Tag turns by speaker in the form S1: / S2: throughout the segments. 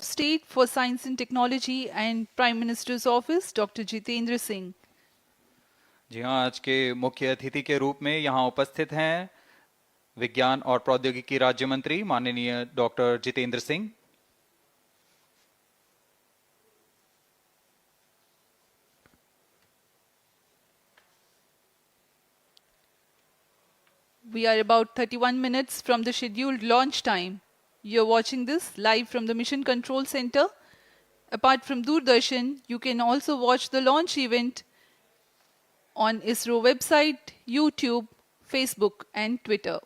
S1: State for Science and Technology and Prime Minister's Office, Dr. Jitendra Singh.
S2: जी हाँ, आज के मुख्य अतिथि के रूप में यहाँ उपस्थित हैं विज्ञान और प्रौद्योगिकी राज्य मंत्री माननीय doctor Jitendra Singh.
S1: We are about 31 minutes from the scheduled launch time. You're watching this live from the Mission Control Center. Apart from Doordarshan, you can also watch the launch event on ISRO website, YouTube, Facebook and Twitter.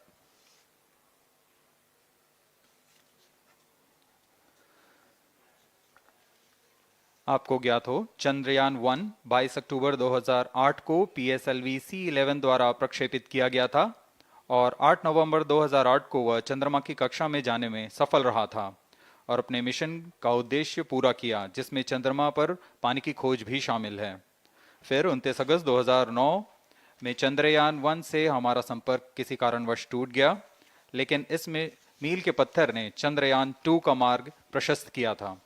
S2: आपको ज्ञात हो, चंद्रयान 1 22 अक्टूबर 2008 को PSLV C11 द्वारा प्रक्षेपित किया गया था और 8 नवंबर 2008 को वह चंद्रमा की कक्षा में जाने में सफल रहा था और अपने मिशन का उद्देश्य पूरा किया, जिसमें चंद्रमा पर पानी की खोज भी शामिल है। फिर 29 अगस्त 2009 में चंद्रयान 1 से हमारा संपर्क किसी कारणवश टूट गया, लेकिन इसमें मील के पत्थर ने चंद्रयान 2 का मार्ग प्रशस्त किया था।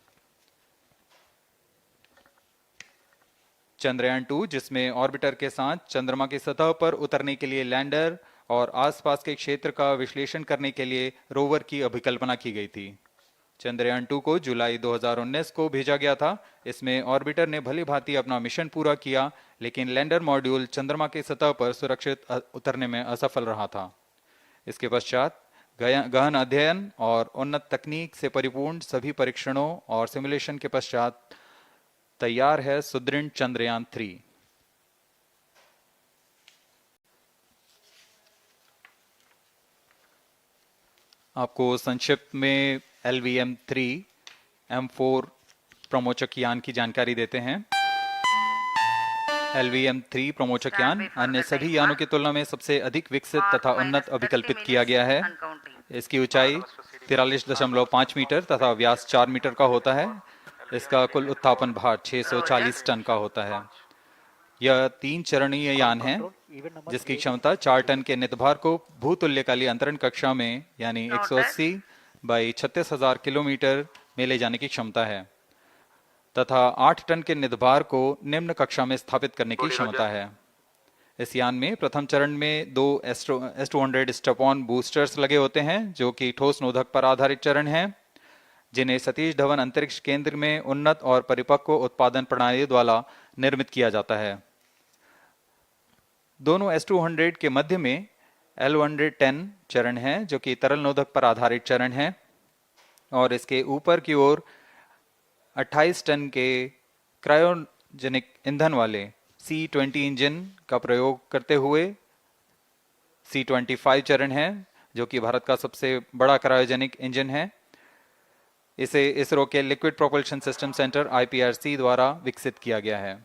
S2: चंद्रयान 2, जिसमें ऑर्बिटर के साथ चंद्रमा की सतह पर उतरने के लिए लैंडर और आसपास के क्षेत्र का विश्लेषण करने के लिए रोवर की अभिकल्पना की गई थी। चंद्रयान 2 को जुलाई 2019 को भेजा गया था। इसमें ऑर्बिटर ने भली भांति अपना मिशन पूरा किया, लेकिन लैंडर मॉड्यूल चंद्रमा की सतह पर सुरक्षित उतरने में असफल रहा था। इसके पश्चात गहन अध्ययन और उन्नत तकनीक से परिपूर्ण सभी परीक्षणों और सिमुलेशन के पश्चात तैयार है सुदृढ़ चंद्रयान 3। आपको संक्षिप्त में LVM-3 M4 प्रमोचक यान की जानकारी देते हैं। LVM-3 प्रमोचक यान अन्य सभी यानों की तुलना में सबसे अधिक विकसित तथा उन्नत अभिकल्पित किया गया है। इसकी ऊंचाई 43.5 मीटर तथा व्यास 4 मीटर का होता है। इसका कुल उत्थापन भार 640 टन का होता है। यह 3 चरणीय यान है, जिसकी क्षमता 4 टन के नितभार को भूतुल्यकाली अंतरण कक्षा में यानी 180 बाई 36,000 किलोमीटर में ले जाने की क्षमता है तथा 8 टन के नितभार को निम्न कक्षा में स्थापित करने की क्षमता है। इस यान में प्रथम चरण में 2 S200 स्टेप-ऑन बूस्टर्स लगे होते हैं, जो कि ठोस नोदक पर आधारित चरण हैं, जिन्हें सतीश धवन अंतरिक्ष केंद्र में उन्नत और परिपक्व उत्पादन प्रणाली द्वारा निर्मित किया जाता है। दोनों S200 के मध्य में L110 चरण है, जो कि तरल नोदक पर आधारित चरण है, और इसके ऊपर की ओर 28 टन के क्रायोजेनिक ईंधन वाले C20 इंजन का प्रयोग करते हुए C25 चरण है, जो कि भारत का सबसे बड़ा क्रायोजेनिक इंजन है। इसे इसरो के liquid propulsion system centre IPRC द्वारा विकसित किया गया है।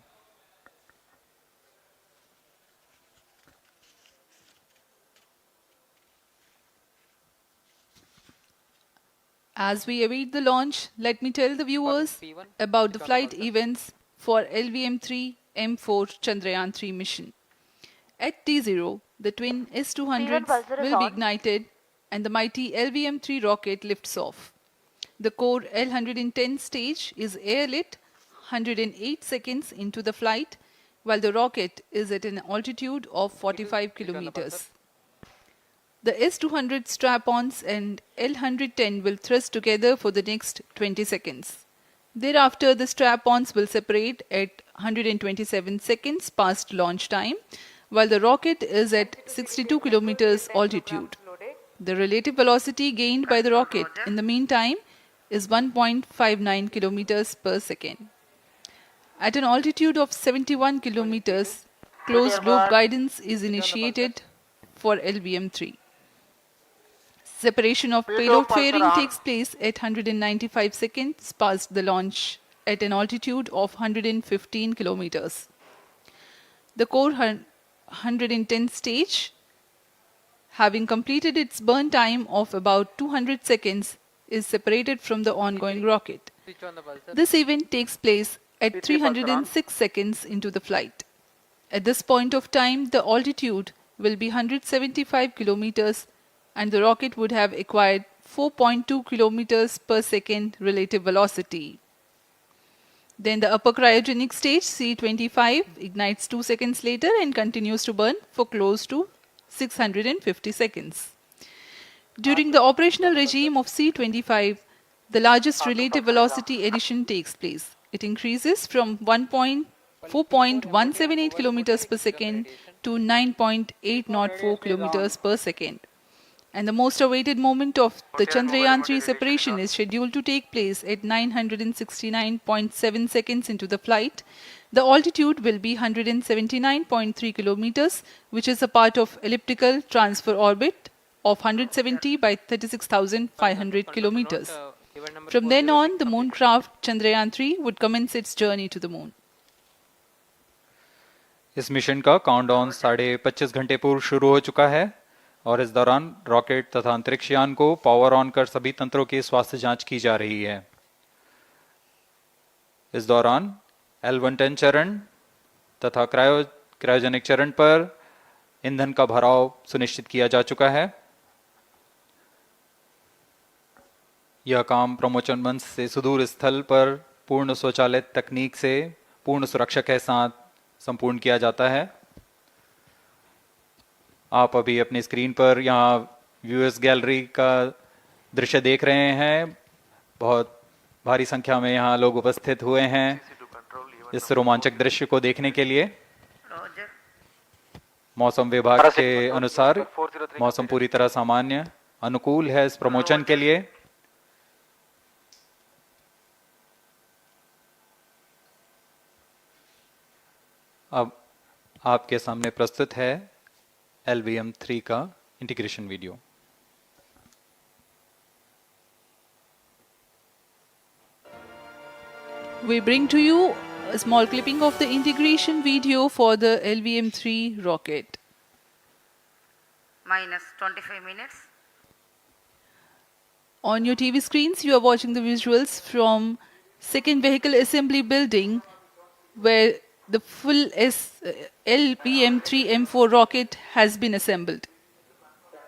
S1: As we await the launch, let me tell the viewers about the flight events for LVM-3 M4 Chandrayaan 3 mission. At T0, the twin S200s will be ignited and the mighty LVM-3 rocket lifts off. The core L110 stage is airlit 108 seconds into the flight, while the rocket is at an altitude of 45 kilometers. The S200 strap-ons and L110 will thrust together for the next 20 seconds. Thereafter, the strap-ons will separate at 127 seconds past launch time, while the rocket is at 62 kilometers altitude. The relative velocity gained by the rocket in the meantime is 1.59 kilometers per second. At an altitude of 71 kilometers, closed-loop guidance is initiated for LVM-3. Separation of payload fairing takes place at 195 seconds past the launch at an altitude of 115 kilometers. The core 110 stage, having completed its burn time of about 200 seconds, is separated from the ongoing rocket. This event takes place at 306 seconds into the flight. At this point of time, the altitude will be 175 kilometers and the rocket would have acquired 4.2 kilometers per second relative velocity. Then the upper cryogenic stage C25 ignites 2 seconds later and continues to burn for close to 650 seconds. During the operational regime of C25, the largest relative velocity addition takes place. It increases from 4.178 kilometers per second to 9.804 kilometers per second. And the most awaited moment of the Chandrayaan-3 separation is scheduled to take place at 969.7 seconds into the flight. The altitude will be 179.3 kilometers, which is a part of elliptical transfer orbit of 170 by 36,500 kilometers. From then on, the moon craft Chandrayaan-3 would commence its journey to the moon.
S2: इस mission का countdown 25.5 घंटे पूर्व शुरू हो चुका है और इस दौरान रॉकेट तथा अंतरिक्ष यान को पावर ऑन कर सभी तंत्रों की स्वास्थ्य जांच की जा रही है। इस दौरान L110 चरण तथा क्रायोजेनिक चरण पर ईंधन का भराव सुनिश्चित किया जा चुका है। यह काम प्रमोचन मंच से सुदूर स्थल पर पूर्ण स्वचालित तकनीक से पूर्ण सुरक्षा के साथ संपूर्ण किया जाता है। आप अभी अपनी स्क्रीन पर यहाँ व्यूअर्स गैलरी का दृश्य देख रहे हैं। बहुत भारी संख्या में यहाँ लोग उपस्थित हुए हैं इस रोमांचक दृश्य को देखने के लिए। मौसम विभाग के अनुसार मौसम पूरी तरह सामान्य अनुकूल है इस प्रमोशन के लिए। अब आपके सामने प्रस्तुत है LVM-3 का integration video.
S1: We bring to you a small clipping of the integration video for the LVM-3 rocket.
S3: Minus 25 minutes.
S1: On your TV screens, you are watching the visuals from second vehicle assembly building where the full LVM-3M4 rocket has been assembled.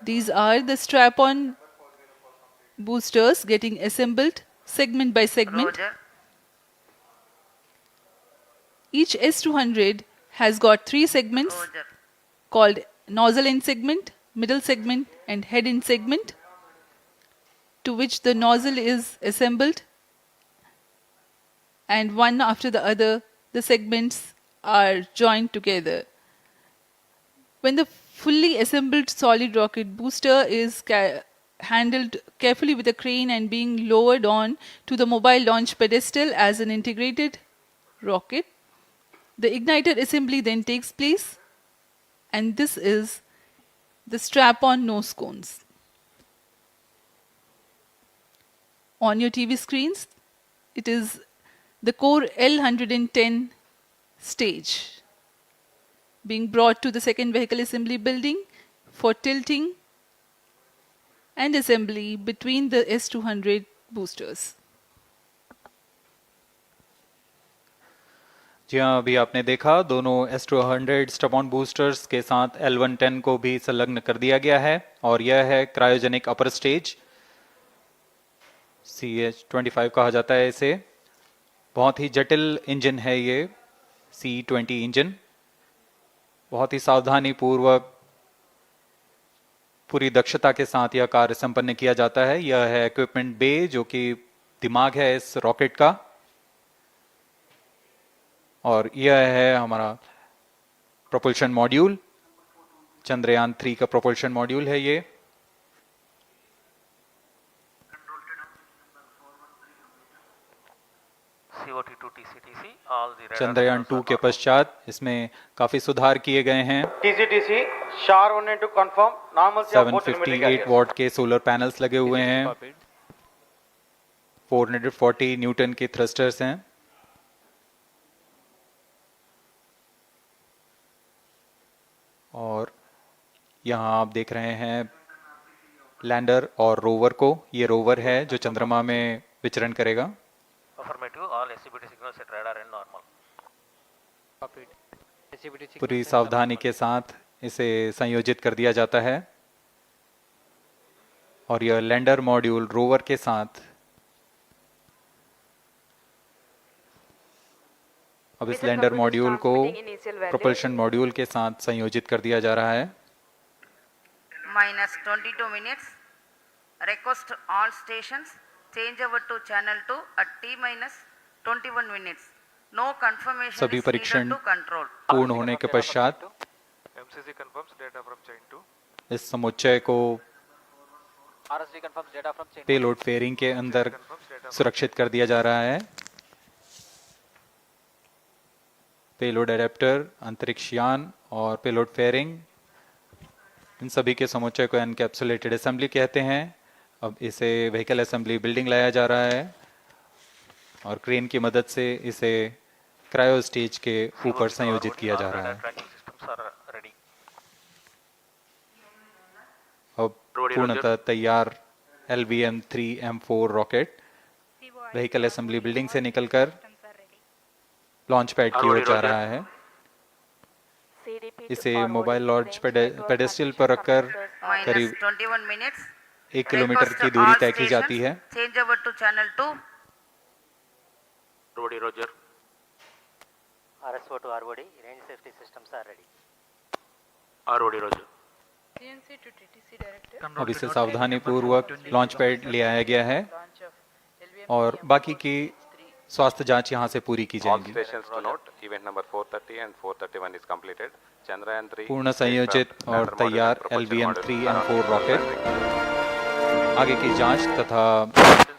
S1: These are the strap-on boosters getting assembled segment by segment.
S3: Roger.
S1: Each S200 has got 3 segments
S3: Roger.
S1: called nozzle end segment, middle segment and head end segment, to which the nozzle is assembled, and one after the other the segments are joined together. When the fully assembled solid rocket booster is handled carefully with a crane and being lowered on to the mobile launch pedestal as an integrated rocket, the igniter assembly then takes place, and this is the strap-on nose cones. On your TV screens, it is the core L110 stage being brought to the second vehicle assembly building for tilting and assembly between the S200 boosters.
S2: जी हाँ, अभी आपने देखा दोनों S200 strap-on boosters के साथ L110 को भी संलग्न कर दिया गया है और यह है क्रायोजेनिक अपर स्टेज, CH25 कहा जाता है इसे। बहुत ही जटिल इंजन है ये C20 इंजन। बहुत ही सावधानी पूर्वक पूरी दक्षता के साथ यह कार्य संपन्न किया जाता है। यह है इक्विपमेंट बे जो कि दिमाग है इस रॉकेट का, और यह है हमारा प्रोपल्शन मॉड्यूल, चंद्रयान 3 का प्रोपल्शन मॉड्यूल है ये। चंद्रयान 2 के पश्चात इसमें काफी सुधार किए गए हैं। 758 वॉट के सोलर पैनल्स लगे हुए हैं, 440 न्यूटन के थ्रस्टर्स हैं, और यहाँ आप देख रहे हैं लैंडर और रोवर को। ये रोवर है जो चंद्रमा में विचरण करेगा। पूरी सावधानी के साथ इसे संयोजित कर दिया जाता है। और यह लैंडर मॉड्यूल रोवर के साथ अब इस लैंडर मॉड्यूल को प्रोपल्शन मॉड्यूल के साथ संयोजित कर दिया जा रहा है।
S3: -22 minutes. Request all stations change over to channel 2 at T-21 minutes. No confirmation
S2: सभी
S3: is
S2: परीक्षण
S3: needed to control.
S2: पूर्ण होने के पश्चात
S4: MCC confirms data from chain 2.
S2: इस समुच्चय को
S5: RSD confirms data from chain.
S2: Payload fairing के अंदर सुरक्षित कर दिया जा रहा है। पेलोड एडेप्टर, अंतरिक्ष यान और पेलोड फेयरिंग, इन सभी के समुच्चय को एनकैप्सुलेटेड असेंबली कहते हैं। अब इसे व्हीकल असेंबली बिल्डिंग लाया जा रहा है और क्रेन की मदद से इसे क्रायो स्टेज के ऊपर संयोजित किया जा रहा है। अब पूर्णतः तैयार LVM-3M4 rocket vehicle assembly building से निकलकर लॉन्च पैड की ओर जा रहा है। इसे मोबाइल लॉन्च पेडेस्टल पर रखकर करीब
S3: -21 minutes.
S2: 1 किलोमीटर
S3: Request
S2: की दूरी
S3: all
S2: तय की जाती है।
S3: stations change over to channel 2.
S4: Rodi Roger.
S5: RSO to ROD, range safety systems are ready.
S4: Rodi Roger.
S2: अब इसे सावधानी पूर्वक लॉन्च पैड ले आया गया है और बाकी की स्वास्थ्य जांच यहां से पूरी की
S6: All
S2: जाएंगी।
S6: stations to note, event number 430 and 431 is completed. Chandrayaan 3
S2: पूर्ण संयोजित
S6: spacecraft
S2: और
S6: lander module
S2: तैयार
S6: and propulsion
S2: LVM-3M4
S6: module
S2: rocket आगे की जांच तथा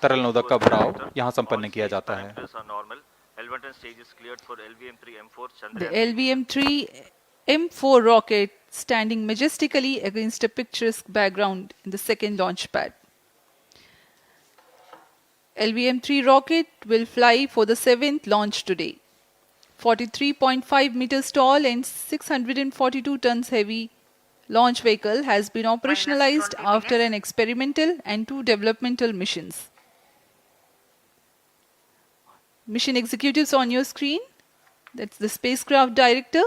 S2: तरल नोदक का भराव यहां संपन्न किया जाता है।
S1: The LVM-3M4 rocket standing majestically against a picturesque background in the second launch pad. LVM-3 rocket will fly for the 7th launch today. 43.5 meters tall and 642 tons heavy launch vehicle has been operationalized
S3: -20
S1: after
S3: minutes.
S1: an experimental and 2 developmental missions. Mission executives on your screen. That's the spacecraft director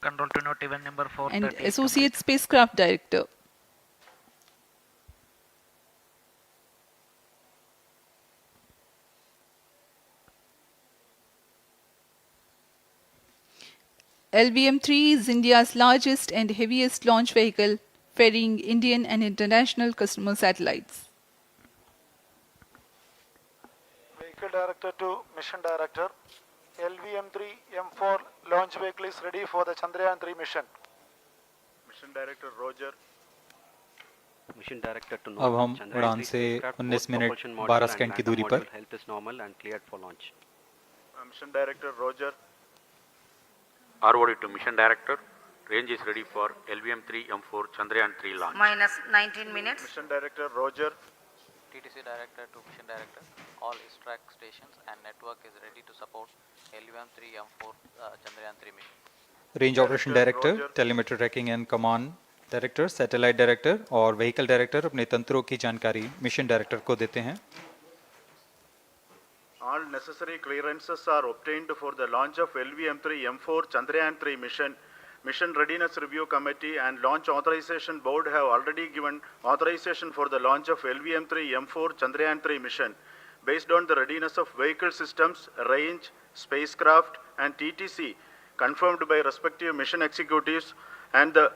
S4: Control to note event number 430.
S1: and associate spacecraft director. LVM-3 is India's largest and heaviest launch vehicle, ferrying Indian and international customer satellites.
S7: Vehicle Director to Mission Director. LVM-3 M4 launch vehicle is ready for the Chandrayaan 3 mission.
S4: Mission Director Roger.
S5: Mission Director to
S2: अब हम उड़ान से 19 minute 12 second की दूरी पर
S5: health is normal and cleared for launch.
S4: Mission Director Roger.
S6: ROD to Mission Director. Range is ready for LVM-3 M4 Chandrayaan 3 launch.
S3: -19 minutes.
S4: Mission Director Roger.
S5: TTC Director to Mission Director, all track stations and network is ready to support LVM-3M4 Chandrayaan 3 mission.
S2: Range operation director, telemetry tracking and command director, satellite director और vehicle director अपने तंत्रों की जानकारी mission director को देते हैं।
S8: All necessary clearances are obtained for the launch of LVM-3 M4 Chandrayaan 3 mission. Mission Readiness Review Committee and Launch Authorization Board have already given authorization for the launch of LVM-3 M4 Chandrayaan 3 mission. Based on the readiness of vehicle systems, range, spacecraft and TTC confirmed by respective mission executives and the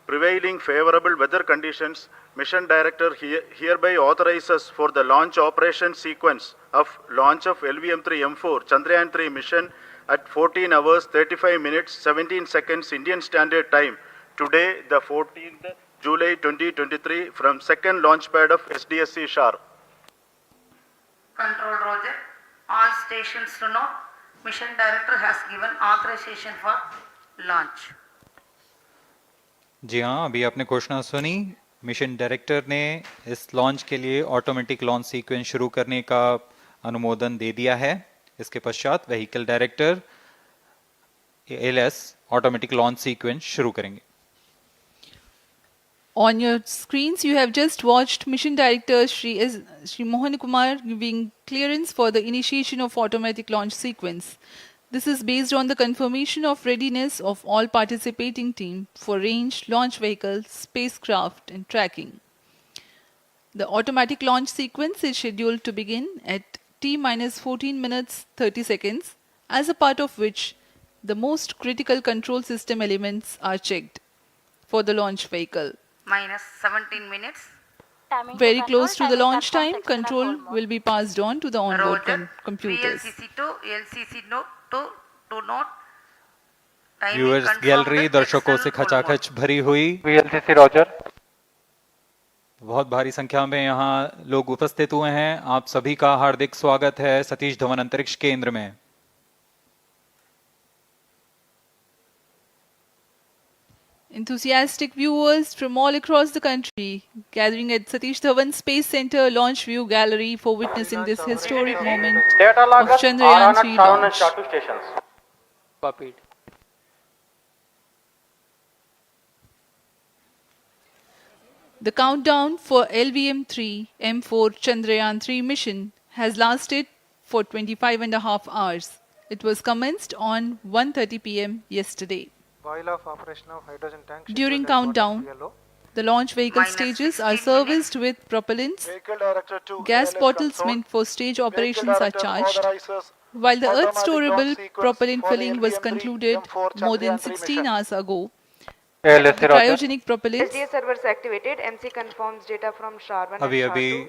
S8: prevailing favorable weather conditions, Mission Director hereby authorizes for the launch operation sequence of launch of LVM-3 M4 Chandrayaan 3 mission at 14 hours 35 minutes 17 seconds Indian Standard Time today, the 14th July 2023 from second launch pad of SDSC Shar.
S3: Control Roger. All stations to know, Mission Director has given authorization for launch.
S2: जी हाँ, अभी आपने घोषणा सुनी। Mission director ने इस launch के लिए automatic launch sequence शुरू करने का अनुमोदन दे दिया है। इसके पश्चात vehicle director LS automatic launch sequence शुरू करेंगे।
S1: On your screens, you have just watched Mission Director Shri Mohan Kumar giving clearance for the initiation of automatic launch sequence. This is based on the confirmation of readiness of all participating team for range, launch vehicles, spacecraft and tracking. The automatic launch sequence is scheduled to begin at T minus 14 minutes 30 seconds, as a part of which the most critical control system elements are checked for the launch vehicle.
S3: minus 17 minutes.
S1: Very close to the launch time, control will be passed on to the onboard
S3: Roger.
S1: computers.
S3: VLCC to LCC to note. Timing
S2: viewers
S3: confirmed
S2: gallery
S3: with
S2: दर्शकों
S3: XL
S2: से
S3: full
S2: खचाखच भरी हुई,
S7: VLCC Roger.
S2: बहुत भारी संख्या में यहाँ लोग उपस्थित हुए हैं। आप सभी का हार्दिक स्वागत है सतीश धवन अंतरिक्ष केंद्र में।
S1: Enthusiastic viewers from all across the country gathering at Satish Dhawan Space Center Launch View Gallery for witnessing this historic moment of Chandrayaan 3 launch.
S7: stations. Copied.
S1: The countdown for LVM-3 M4 Chandrayaan 3 mission has lasted for 25.5 hours. It was commenced on 1:30 p.m. yesterday.
S7: While of operation of hydrogen tank.
S1: During countdown, the launch vehicle
S3: Minus
S1: stages
S3: 16
S1: are serviced with propellants.
S7: Vehicle director to
S1: Gas
S7: LLS
S1: bottles
S7: control.
S1: meant for stage
S7: Vehicle
S1: operations are
S7: director
S1: charged,
S7: authorizes
S1: while the Earth
S7: automatic
S1: storable
S7: launch sequence
S1: propellant
S7: for the
S1: filling was
S7: LVM-3
S1: concluded
S7: M4
S1: more than
S7: Chandrayaan 3
S1: 16
S7: mission.
S1: hours ago.
S7: LLC
S1: The cryogenic propellants
S9: SDA servers activated. MC confirms data from SHAR-1 and
S2: अभी अभी
S9: SHAR-2.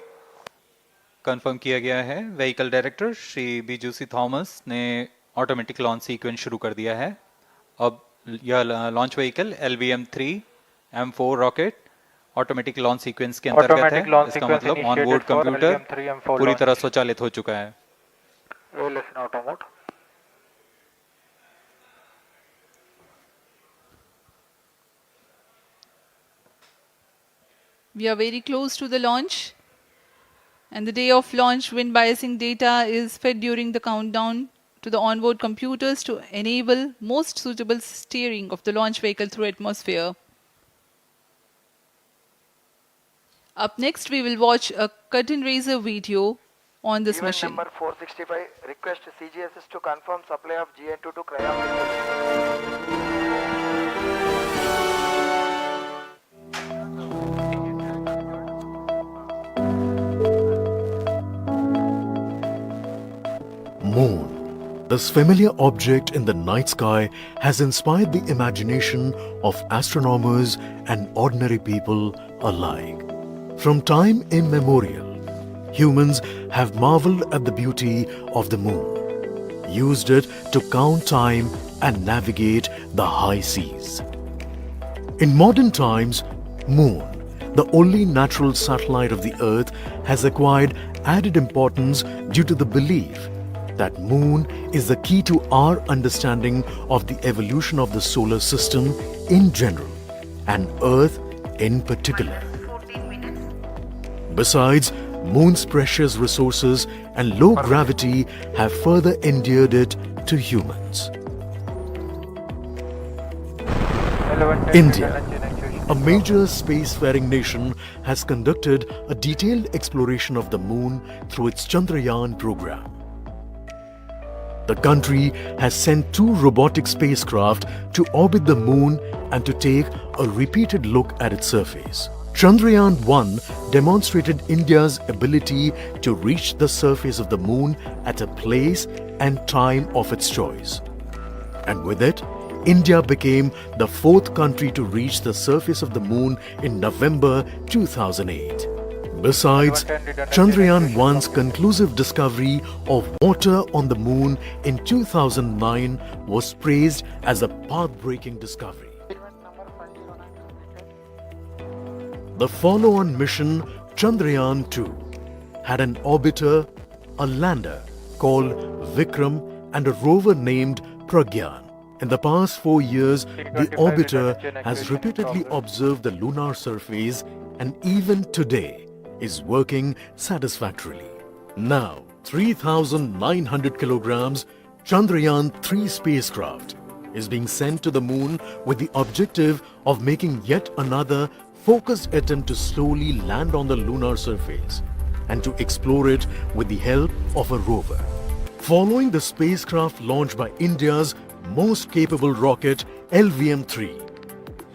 S2: Confirm किया गया है, vehicle director Shri बीजूसी Thomas ने automatic launch sequence शुरू कर दिया है। अब यह launch vehicle LVM-3 M4 rocket automatic launch sequence के अंतर्गत है। इसका मतलब ऑन बोर्ड कंप्यूटर पूरी तरह स्वचालित हो चुका है।
S1: We are very close to the launch, and the day of launch wind biasing data is fed during the countdown to the onboard computers to enable most suitable steering of the launch vehicle through atmosphere. Up next, we will watch a curtain raiser video on this mission.
S7: Number 465 request CGSS to confirm supply of GN2 to cryo.
S10: Moon. This familiar object in the night sky has inspired the imagination of astronomers and ordinary people alike. From time immemorial, humans have marveled at the beauty of the moon, used it to count time and navigate the high seas. In modern times, Moon, the only natural satellite of the Earth, has acquired added importance due to the belief that Moon is the key to our understanding of the evolution of the solar system in general and Earth in particular.
S3: 14 minutes.
S10: Besides, Moon's precious resources and low gravity have further endeared it to humans. India, a major spacefaring nation, has conducted a detailed exploration of the Moon through its Chandrayaan program. The country has sent 2 robotic spacecraft to orbit the Moon and to take a repeated look at its surface. Chandrayaan-1 demonstrated India's ability to reach the surface of the Moon at a place and time of its choice. And with it, India became the 4th country to reach the surface of the Moon in November 2008. Besides, Chandrayaan-1's conclusive discovery of water on the Moon in 2009 was praised as a path-breaking discovery. The follow-on mission, Chandrayaan-2, had an orbiter, a lander called Vikram, and a rover named Pragyan. In the past 4 years, the orbiter has repeatedly observed the lunar surface and even today is working satisfactorily. Now, 3,900 kilograms Chandrayaan-3 spacecraft is being sent to the Moon with the objective of making yet another focused attempt to slowly land on the lunar surface and to explore it with the help of a rover. Following the spacecraft launched by India's most capable rocket LVM-3,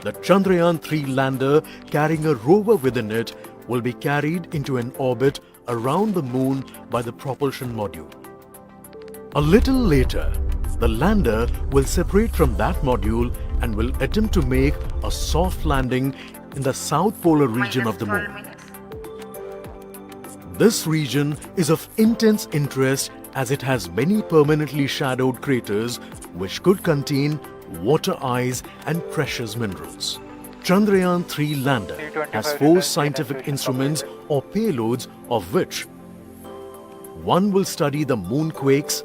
S10: the Chandrayaan-3 lander carrying a rover within it will be carried into an orbit around the moon by the propulsion module. A little later, the lander will separate from that module and will attempt to make a soft landing in the south polar region of the
S3: -12
S10: moon.
S3: minutes.
S10: This region is of intense interest as it has many permanently shadowed craters which could contain water ice and precious minerals. Chandrayaan-3 lander has 4 scientific instruments or payloads, of which one will study the moonquakes,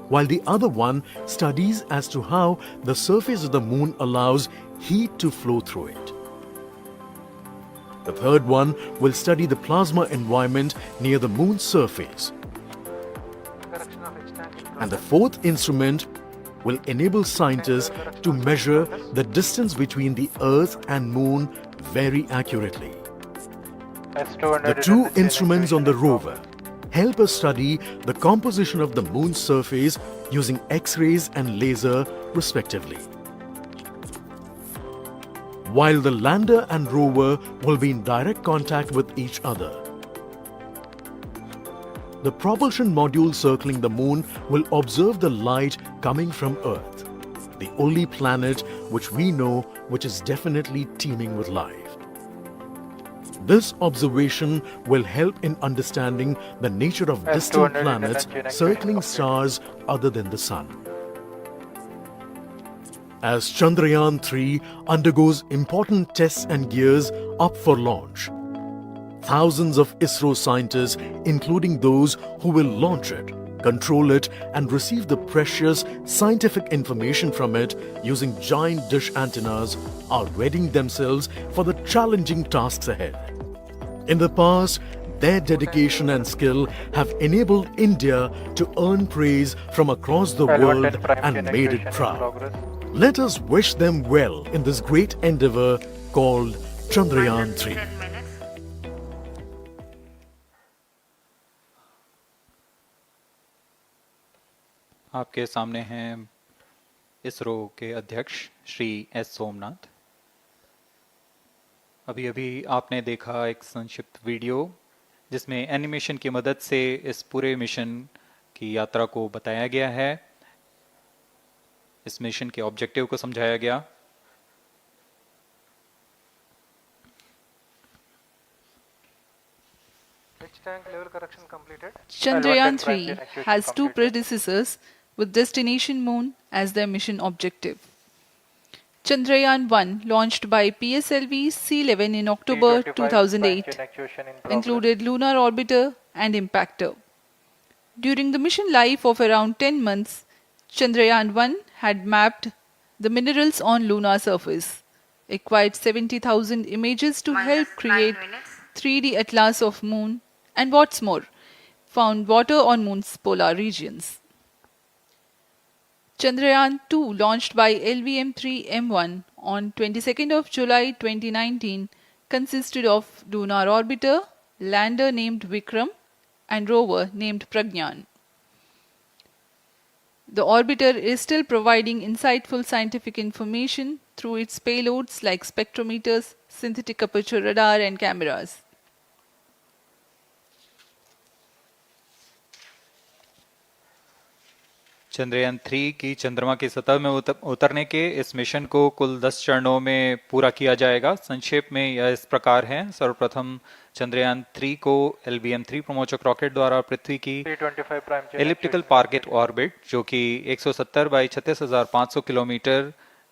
S10: while the other one studies as to how the surface of the moon allows heat to flow through it. The third one will study the plasma environment near the moon's surface. And the fourth instrument will enable scientists to measure the distance between the Earth and Moon very accurately. The 2 instruments on the rover help us study the composition of the moon's surface using X-rays and laser respectively. While the lander and rover will be in direct contact with each other, the propulsion module circling the moon will observe the light coming from Earth, the only planet which we know which is definitely teeming with life. This observation will help in understanding the nature of distant planets circling stars other than the Sun. As Chandrayaan-3 undergoes important tests and gears up for launch, thousands of ISRO scientists, including those who will launch it, control it and receive the precious scientific information from it using giant dish antennas, are readying themselves for the challenging tasks ahead. In the past, their dedication and skill have enabled India to earn praise from across the world and made it proud. Let us wish them well in this great endeavor called Chandrayaan-3.
S3: -10 minutes.
S2: आपके सामने हैं इसरो के अध्यक्ष Shri S Somnath. अभी अभी आपने देखा एक संक्षिप्त वीडियो जिसमें एनिमेशन की मदद से इस पूरे मिशन की यात्रा को बताया गया है, इस मिशन के ऑब्जेक्टिव को समझाया गया।
S1: Chandrayaan-3 has 2 predecessors with destination moon as their mission objective. Chandrayaan-1, launched by PSLV C-11 in October 2008, included lunar orbiter and impactor. During the mission life of around 10 months, Chandrayaan-1 had mapped the minerals on lunar surface, acquired 70,000 images to help create 3D atlas of moon, and what's more, found water on moon's polar regions. Chandrayaan-2, launched by LVM-3M1 on 22nd of July 2019, consisted of lunar orbiter, lander named Vikram, and rover named Pragyan. The orbiter is still providing insightful scientific information through its payloads like spectrometers, synthetic aperture radar, and cameras.
S2: Chandrayaan 3 की चंद्रमा की सतह में उतरने के इस mission को कुल 10 चरणों में पूरा किया जाएगा। संक्षेप में यह इस प्रकार है। सर्वप्रथम चंद्रयान 3 को LVM-3 प्रमोचक रॉकेट द्वारा पृथ्वी की एलिप्टिकल टारगेट ऑर्बिट, जो कि 170 बाई 36,500 किलोमीटर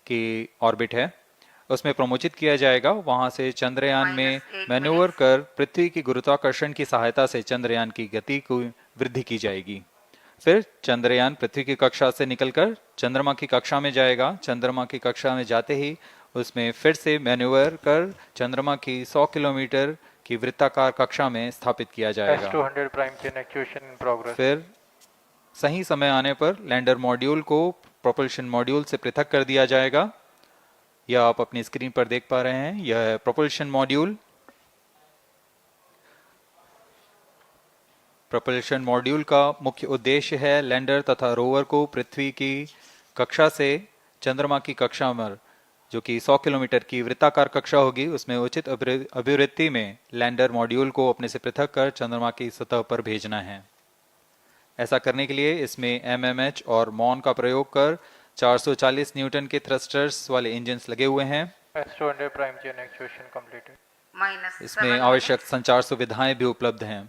S2: की ऑर्बिट है, उसमें प्रमोचित किया जाएगा। वहां से चंद्रयान में मैन्यूवर कर पृथ्वी की गुरुत्वाकर्षण की सहायता से चंद्रयान की गति को वृद्धि की जाएगी। फिर चंद्रयान पृथ्वी की कक्षा से निकलकर चंद्रमा की कक्षा में जाएगा। चंद्रमा की कक्षा में जाते ही उसमें फिर से मैन्यूवर कर चंद्रमा की 100 किलोमीटर की वृत्ताकार कक्षा में स्थापित किया जाएगा। फिर सही समय आने पर लैंडर मॉड्यूल को प्रोपल्शन मॉड्यूल से पृथक कर दिया जाएगा। यह आप अपनी स्क्रीन पर देख पा रहे हैं, यह है प्रोपल्शन मॉड्यूल। प्रोपल्शन मॉड्यूल का मुख्य उद्देश्य है लैंडर तथा रोवर को पृथ्वी की कक्षा से चंद्रमा की कक्षा में जो कि 100 किलोमीटर की वृत्ताकार कक्षा होगी, उसमें उचित अभिवृत्ति में लैंडर मॉड्यूल को अपने से पृथक कर चंद्रमा की सतह पर भेजना है। ऐसा करने के लिए इसमें एमएमएच और मॉन का प्रयोग कर 440 न्यूटन के थ्रस्टर्स वाले इंजन लगे हुए हैं।
S11: S200 prime chain actuation completed.
S2: इसमें आवश्यक संचार सुविधाएं भी उपलब्ध हैं।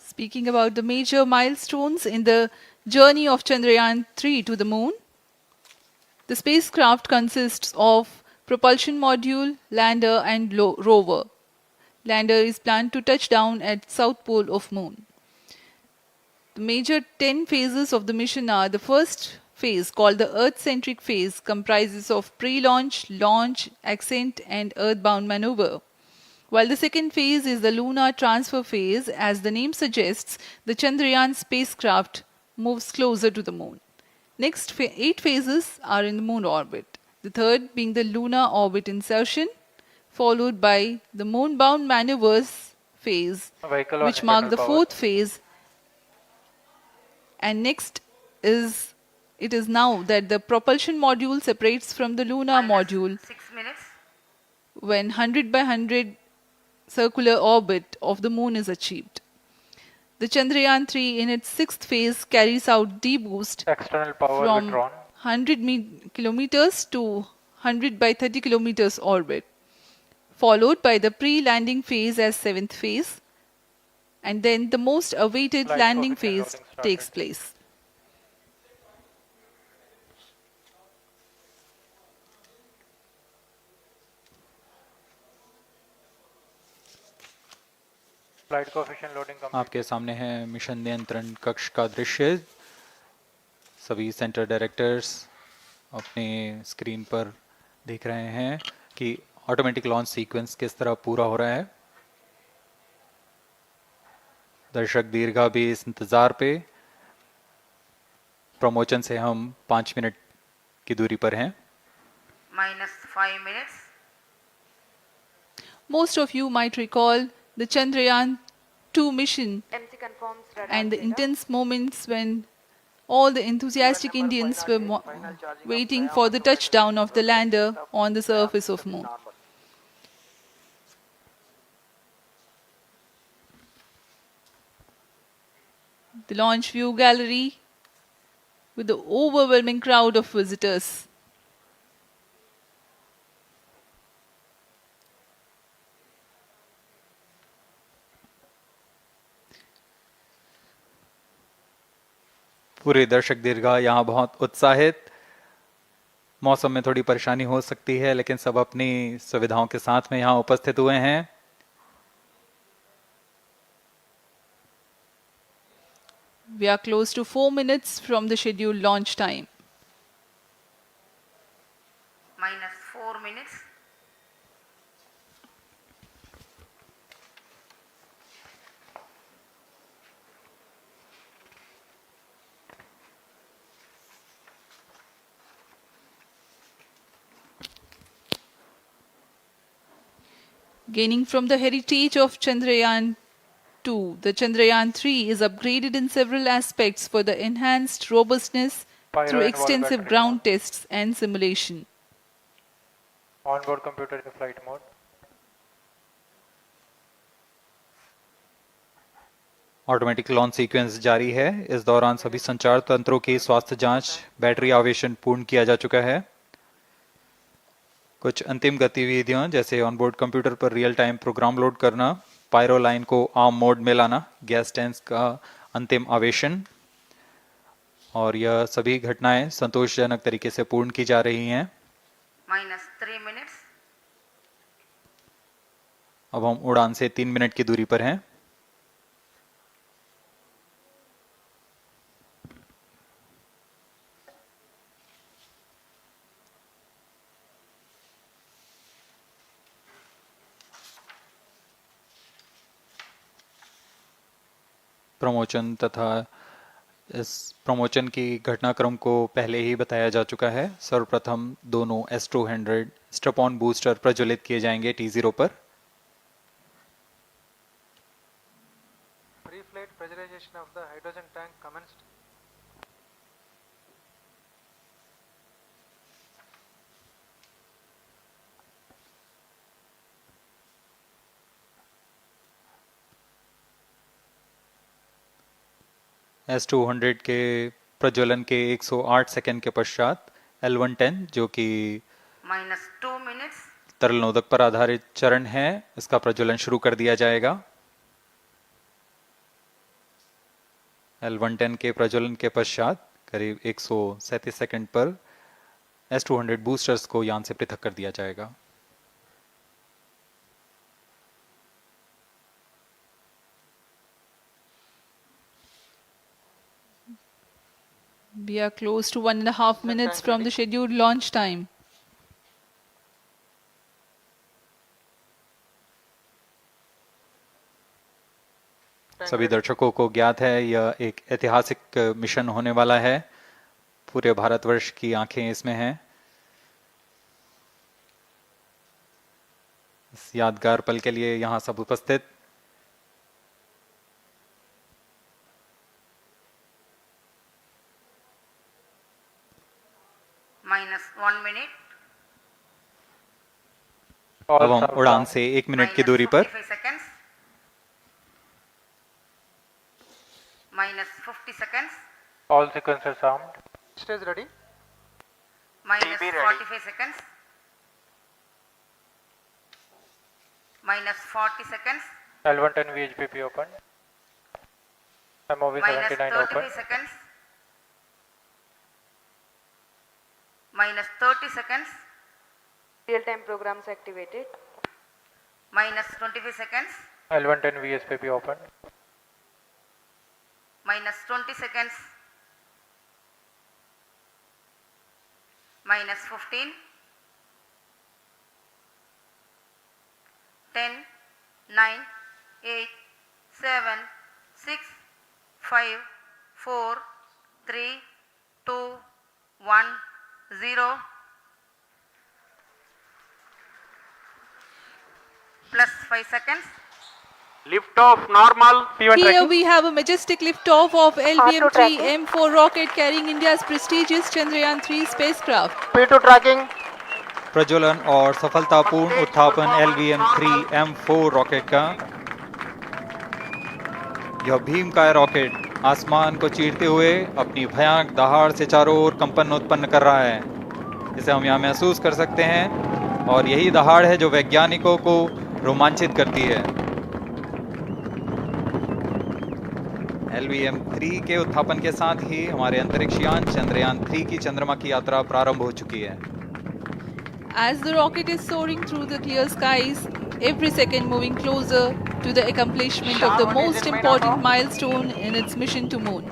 S1: Speaking about the major milestones in the journey of Chandrayaan 3 to the moon, the spacecraft consists of propulsion module, lander and rover. Lander is planned to touch down at south pole of moon. The major 10 phases of the mission are: the first phase, called the Earth-centric phase, comprises of pre-launch, launch, ascent and earthbound maneuver. While the second phase is the lunar transfer phase, as the name suggests, the Chandrayaan spacecraft moves closer to the moon. Next 8 phases are in the moon orbit, the third being the lunar orbit insertion, followed by the moon-bound maneuvers phase, which mark the fourth phase. And next it is now that the propulsion module separates from the lunar module
S3: 6 minutes.
S1: when 100 by 100 circular orbit of the moon is achieved. The Chandrayaan 3 in its sixth phase carries out deboost
S11: External power
S1: from
S11: withdrawn.
S1: 100 kilometers to 100 by 30 kilometers orbit, followed by the pre-landing phase as seventh phase, and then the most awaited
S11: Flight
S1: landing
S11: coefficient
S1: phase
S11: loading started.
S1: takes place.
S11: Flight coefficient loading complete.
S2: आपके सामने है mission नियंत्रण कक्ष का दृश्य। सभी centre directors अपने screen पर देख रहे हैं कि ऑटोमेटिक लॉन्च सीक्वेंस किस तरह पूरा हो रहा है। दर्शक दीर्घा भी इस इंतजार पे। प्रमोशन से हम 5 मिनट की दूरी पर हैं।
S3: -5 minutes.
S1: Most of you might recall the Chandrayaan 2 mission
S9: MC confirms radar
S1: and the
S9: data.
S1: intense moments when all the enthusiastic Indians were waiting for the touchdown of the lander on the surface of moon. The launch view gallery with the overwhelming crowd of visitors.
S2: पूरे दर्शक दीर्घा यहाँ बहुत उत्साहित। मौसम में थोड़ी परेशानी हो सकती है, लेकिन सब अपनी सुविधाओं के साथ में यहाँ उपस्थित हुए हैं।
S1: We are close to 4 minutes from the scheduled launch time.
S3: -4 minutes.
S1: Gaining from the heritage of Chandrayaan 2, the Chandrayaan 3 is upgraded in several aspects for the enhanced robustness
S11: Pyro
S1: through
S11: and wall
S1: extensive
S11: battery
S1: ground
S11: mode.
S1: tests and simulation.
S11: Onboard computer in flight mode.
S2: Automatic launch sequence जारी है। इस दौरान सभी संचार तंत्रों की स्वास्थ्य जांच, बैटरी आवेशन पूर्ण किया जा चुका है। कुछ अंतिम गतिविधियां जैसे ऑनबोर्ड कंप्यूटर पर रियल टाइम प्रोग्राम लोड करना, पायरो लाइन को आर्म मोड में लाना, गैस टैंक का अंतिम आवेशन, और यह सभी घटनाएं संतोषजनक तरीके से पूर्ण की जा रही हैं।
S3: -3 minutes.
S2: अब हम उड़ान से 3 मिनट की दूरी पर हैं। प्रमोशन तथा इस प्रमोशन की घटनाक्रम को पहले ही बताया जा चुका है। सर्वप्रथम दोनों S200 स्ट्रप-ऑन बूस्टर प्रज्वलित किए जाएंगे T0 पर।
S11: Pre-flight pressurization of the hydrogen tank commenced.
S2: S200 के प्रज्वलन के 108 सेकंड के पश्चात L110 जो कि
S3: -2 minutes.
S2: तरल नोदक पर आधारित चरण है, इसका प्रज्वलन शुरू कर दिया जाएगा। L110 के प्रज्वलन के पश्चात करीब 137 सेकंड पर S200 बूस्टर्स को यान से पृथक कर दिया जाएगा।
S1: We are close to 1.5 minutes from the scheduled launch time.
S2: सभी दर्शकों को ज्ञात है यह एक ऐतिहासिक मिशन होने वाला है। पूरे भारतवर्ष की आंखें इसमें हैं। इस यादगार पल के लिए यहाँ सब उपस्थित
S3: -1 minute.
S2: अब हम उड़ान से 1 मिनट की दूरी पर
S3: -55 seconds. -50 seconds.
S11: All sequencers armed.
S7: Stage ready.
S3: -45 seconds. -40 seconds.
S11: L110 VHPP open. MOV 79
S3: -35
S11: open.
S3: seconds. -30 seconds.
S9: Real-time programs activated.
S3: -25 seconds.
S11: L110 VSPP open.
S3: -20 seconds. -15. 10, 9, 8, 7, 6, 5, 4, 3, 2, 1, 0. Plus 5 seconds.
S6: Lift off normal.
S1: Here we have a majestic liftoff of LVM-3 M4 rocket carrying India's prestigious Chandrayaan-3 spacecraft.
S7: P2 tracking.
S2: प्रज्वलन और सफलतापूर्ण उत्थापन LVM-3 M4 rocket का। यह भीमकाय rocket आसमान को चीरते हुए अपनी भयानक दहाड़ से चारों ओर कंपन उत्पन्न कर रहा है। इसे हम यहाँ महसूस कर सकते हैं और यही दहाड़ है जो वैज्ञानिकों को रोमांचित करती है। LVM-3 के उत्थापन के साथ ही हमारे अंतरिक्ष यान चंद्रयान-3 की चंद्रमा की यात्रा प्रारंभ हो चुकी है।
S1: As the rocket is soaring through the clear skies, every second moving closer to the accomplishment of the most important milestone in its mission to moon.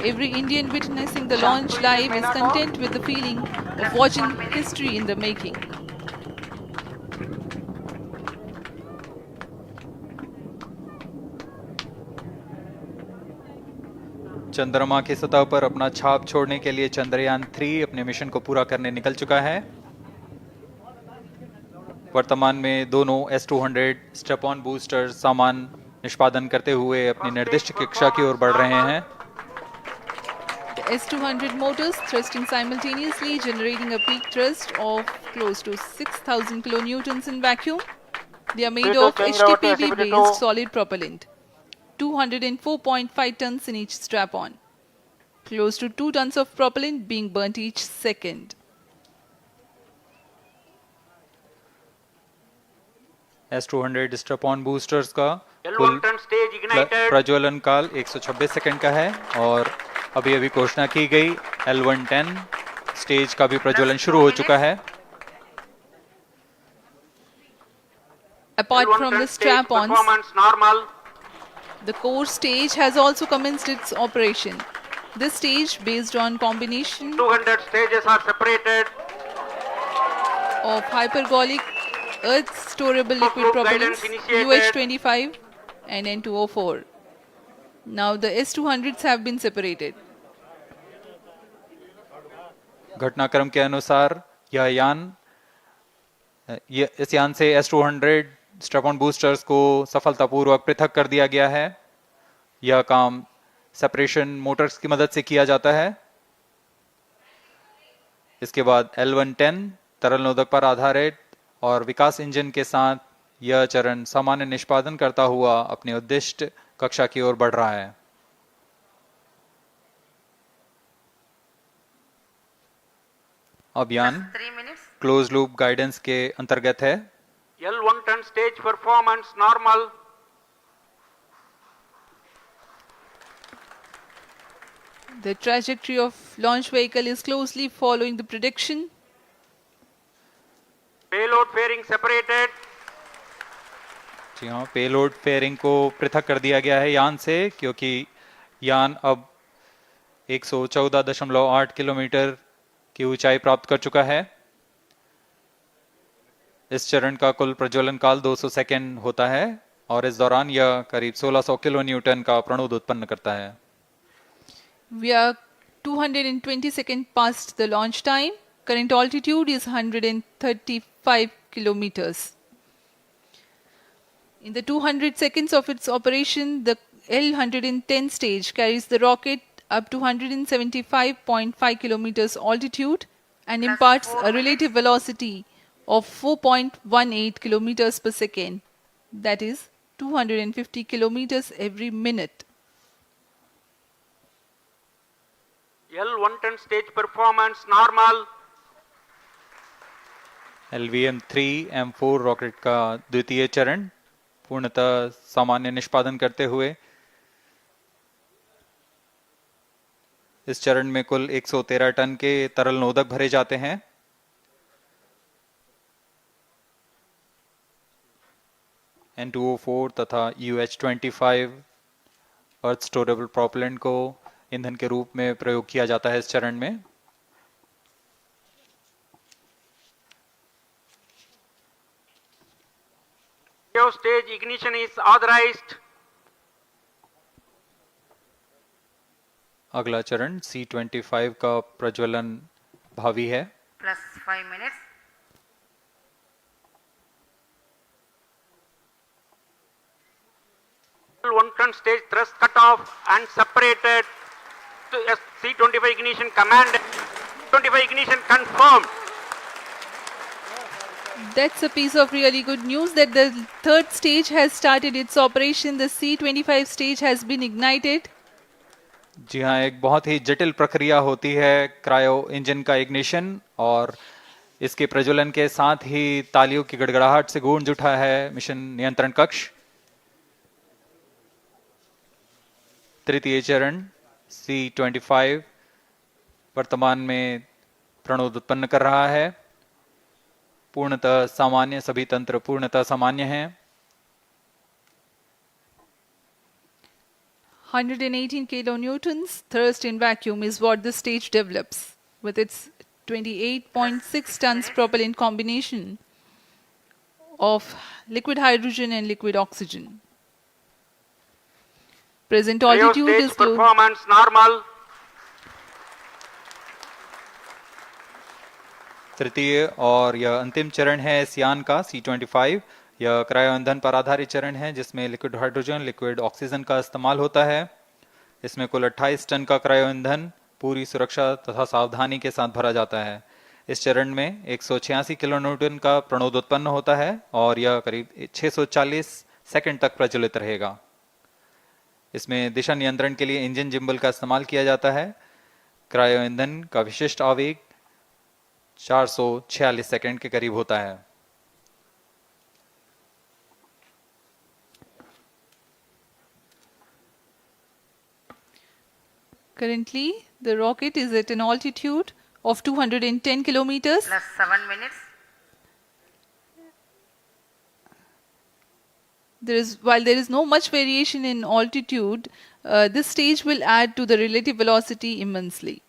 S1: Every Indian witnessing the launch live is content with the feeling of watching history in the making.
S2: चंद्रमा की सतह पर अपना छाप छोड़ने के लिए चंद्रयान-3 अपने मिशन को पूरा करने निकल चुका है। वर्तमान में दोनों S200 स्टेप ऑन बूस्टर सामान निष्पादन करते हुए अपनी निर्दिष्ट कक्षा की ओर बढ़ रहे हैं।
S1: The S200 motors thrusting simultaneously, generating a peak thrust of close to 6,000 kilonewtons in vacuum. They are made of HTPB-based solid propellant, 204.5 tons in each strap-on, close to 2 tons of propellant being burnt each second.
S2: S200 step on boosters का कुल प्रज्वलन काल 126 second का है और अभी अभी घोषणा की गई L110 स्टेज का भी प्रज्वलन शुरू हो चुका है।
S1: Apart from the strap-ons, the core stage has also commenced its operation. This stage, based on combination
S6: 200 stages are separated.
S1: of hypergolic earth storable liquid propellants UH-25 and N2O4. Now the S200s have been separated.
S2: घटनाक्रम के अनुसार इस यान से S200 step on boosters को सफलतापूर्वक पृथक कर दिया गया है। यह काम सेपरेशन मोटर्स की मदद से किया जाता है। इसके बाद L110 तरल नोदक पर आधारित और विकास इंजन के साथ यह चरण सामान्य निष्पादन करता हुआ अपनी उद्दिष्ट कक्षा की ओर बढ़ रहा है। अभियान
S3: plus 3 minutes.
S2: Close loop guidance के अंतर्गत है।
S6: L1 turn stage performance normal.
S1: The trajectory of launch vehicle is closely following the prediction.
S6: Payload fairing separated.
S2: जी हाँ, पेलोड फेयरिंग को पृथक कर दिया गया है यान से, क्योंकि यान अब 114.8 किलोमीटर की ऊंचाई प्राप्त कर चुका है। इस चरण का कुल प्रज्वलन काल 200 सेकेंड होता है और इस दौरान यह करीब 1600 किलो न्यूटन का प्रणोद उत्पन्न करता है।
S1: We are 220 seconds past the launch time. Current altitude is 135 kilometers. In the 200 seconds of its operation, the L-110 stage carries the rocket up to 175.5 kilometers altitude and
S3: Plus
S1: imparts
S3: 4
S1: a relative velocity of 4.18 kilometers per second. That is 250 kilometers every minute.
S6: L1 turn stage performance normal.
S2: LVM-3M4 rocket का द्वितीय चरण पूर्णतः सामान्य निष्पादन करते हुए इस चरण में कुल 113 टन के तरल नोदक भरे जाते हैं। N2O4 तथा UH-25 अर्थ स्टोरेबल प्रोपेलेंट को ईंधन के रूप में प्रयोग किया जाता है इस चरण में।
S6: Stage ignition is authorized.
S2: अगला चरण C-25 का प्रज्वलन भावी है।
S3: Plus 5 minutes.
S6: L1 turn stage thrust cut off and separated to C-25 ignition command. 25 ignition confirmed.
S1: That's a piece of really good news that the third stage has started its operation. The C-25 stage has been ignited.
S2: जी हाँ, एक बहुत ही जटिल प्रक्रिया होती है cryo engine का ignition, और इसके प्रज्वलन के साथ ही तालियों की गड़गड़ाहट से गूंज उठा है मिशन नियंत्रण कक्ष। तृतीय चरण C-25 वर्तमान में प्रणोद उत्पन्न कर रहा है। पूर्णतः सामान्य, सभी तंत्र पूर्णतः सामान्य हैं।
S1: 118 kilonewtons thrust in vacuum is what this stage develops with its 28.6 tons propellant combination of liquid hydrogen and liquid oxygen. Present altitude
S6: Stage
S1: is close.
S6: performance normal.
S2: तृतीय और यह अंतिम चरण है इस यान का C-25। यह क्रायो ईंधन पर आधारित चरण है जिसमें लिक्विड हाइड्रोजन, लिक्विड ऑक्सीजन का इस्तेमाल होता है। इसमें कुल 28 टन का क्रायो ईंधन पूरी सुरक्षा तथा सावधानी के साथ भरा जाता है। इस चरण में 186 किलो न्यूटन का प्रणोद उत्पन्न होता है और यह करीब 640 सेकंड तक प्रज्वलित रहेगा। इसमें दिशा नियंत्रण के लिए इंजन जिम्बल का इस्तेमाल किया जाता है। क्रायो ईंधन का विशिष्ट आवेग 446 सेकंड के करीब होता है।
S1: Currently, the rocket is at an altitude of 210 kilometers.
S3: Plus 7 minutes.
S1: While there is no much variation in altitude, this stage will add to the relative velocity immensely.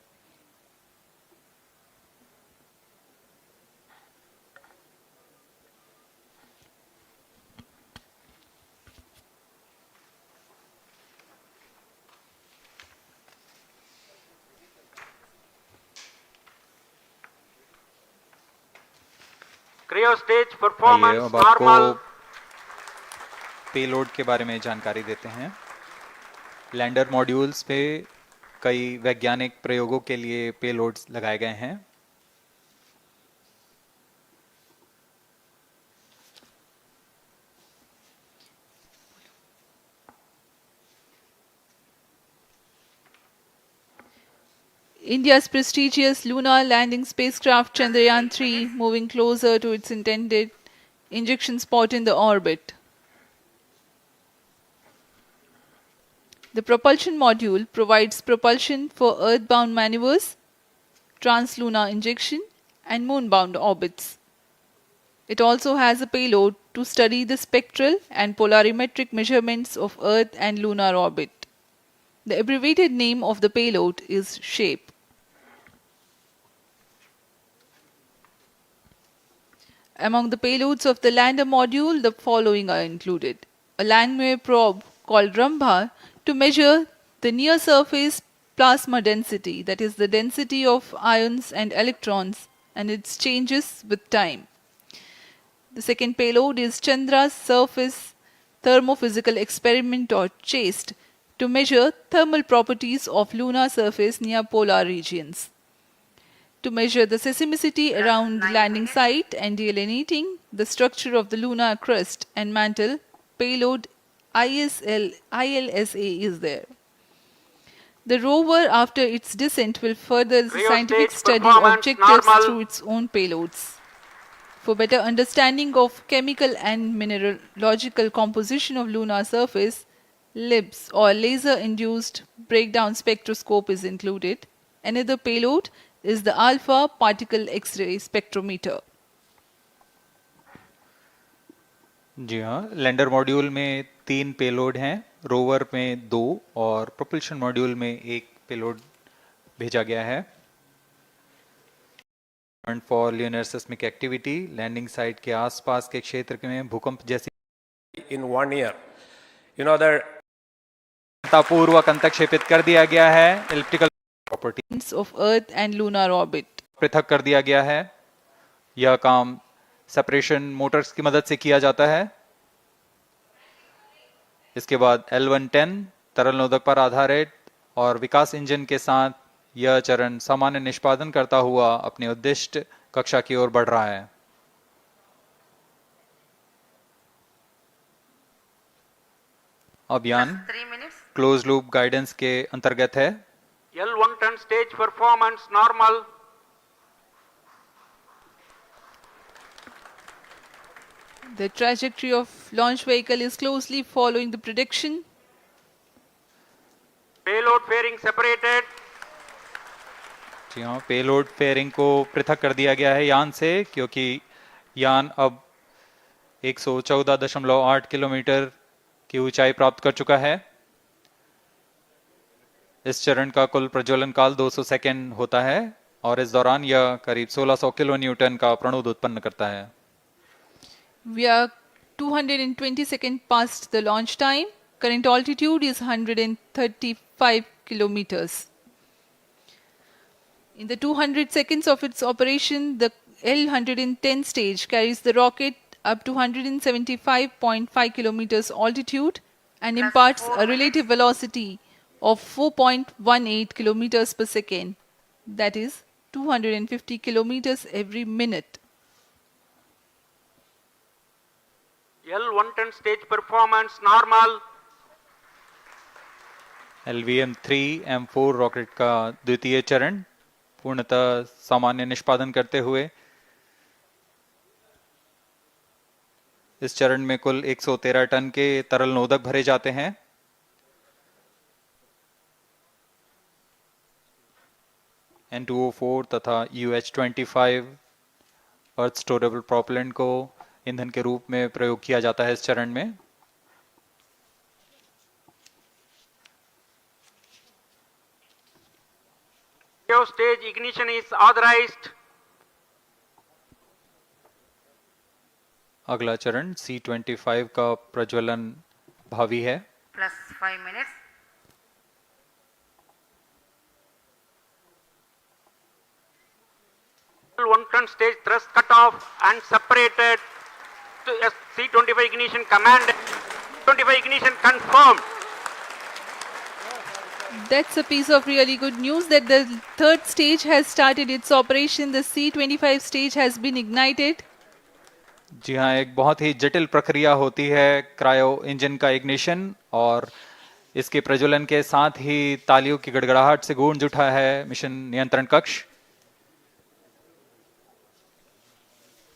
S6: Cryo stage
S2: आइए
S6: performance
S2: अब आपको
S6: normal.
S2: Payload के बारे में जानकारी देते हैं। Lander modules पे कई वैज्ञानिक प्रयोगों के लिए पेलोड्स लगाए गए हैं।
S1: India's prestigious lunar landing spacecraft Chandrayaan-3 moving closer to its intended injection spot in the orbit. The propulsion module provides propulsion for Earth-bound maneuvers, translunar injection, and moon-bound orbits. It also has a payload to study the spectral and polarimetric measurements of Earth and lunar orbit. The abbreviated name of the payload is SHAPE. Among the payloads of the lander module, the following are included. A Langmuir probe called Rambha to measure the near-surface plasma density, that is the density of ions and electrons, and its changes with time. The second payload is Chandra's Surface Thermophysical Experiment or CHASTE to measure thermal properties of lunar surface near polar regions. To measure the seismicity around the landing site and delineating the structure of the lunar crust and mantle, payload ILSA is there. The rover, after its descent, will further the scientific study objectives through its own payloads. For better understanding of chemical and mineralogical composition of lunar surface, LIBS or laser-induced breakdown spectroscope is included. Another payload is the alpha particle X-ray spectrometer.
S2: जी हाँ, lander module में 3 payload हैं, rover में 2 और propulsion module में 1 payload भेजा गया है. For lunar seismic activity, landing site के आसपास के क्षेत्र में भूकंप जैसी
S12: in 1 year. You know that
S2: पूर्वक अंतक्षेपित कर दिया गया है. Elliptical
S1: properties of earth and lunar orbit
S2: पृथक कर दिया गया है. यह काम सेपरेशन मोटर्स की मदद से किया जाता है. इसके बाद L110 तरल नोदक पर आधारित और विकास इंजन के साथ यह चरण सामान्य निष्पादन करता हुआ अपने उद्दिष्ट कक्षा की ओर बढ़ रहा है. अभियान क्लोज लूप गाइडेंस के अंतर्गत है.
S6: L110 stage performance normal.
S1: The trajectory of launch vehicle is closely following the prediction.
S6: Payload fairing separated.
S2: जी हाँ, पेलोड फेयरिंग को पृथक कर दिया गया है यान से, क्योंकि यान अब 114.8 किलोमीटर की ऊंचाई प्राप्त कर चुका है. इस चरण का कुल प्रज्वलन काल 200 सेकेंड होता है और इस दौरान यह करीब 1600 किलो न्यूटन का प्रणुद उत्पन्न करता है.
S1: We are 220 seconds past the launch time. Current altitude is 135 kilometers. In the 200 seconds of its operation, the L110 stage carries the rocket up to 175.5 kilometers altitude and imparts a relative velocity of 4.18 kilometers per second, that is 250 kilometers every minute.
S6: L110 stage performance normal.
S2: LVM-3 M4 rocket का द्वितीय चरण पूर्णतः सामान्य निष्पादन करते हुए इस चरण में कुल 113 टन के तरल नोदक भरे जाते हैं. N2O4 तथा UH-25 अर्थ स्टोरेबल प्रोपेलेंट को ईंधन के रूप में प्रयोग किया जाता है इस चरण में.
S6: Stage ignition is authorized.
S2: अगला चरण C25 का प्रज्वलन भावी है.
S3: Plus 5 minutes.
S6: L110 stage thrust cut off and separated to C25 ignition command. 25 ignition confirmed.
S1: That's a piece of really good news that the third stage has started its operation. The C25 stage has been ignited.
S2: जी हाँ, एक बहुत ही जटिल प्रक्रिया होती है cryo engine का ignition, और इसके प्रज्वलन के साथ ही तालियों की गड़गड़ाहट से गूंज उठा है मिशन नियंत्रण कक्ष।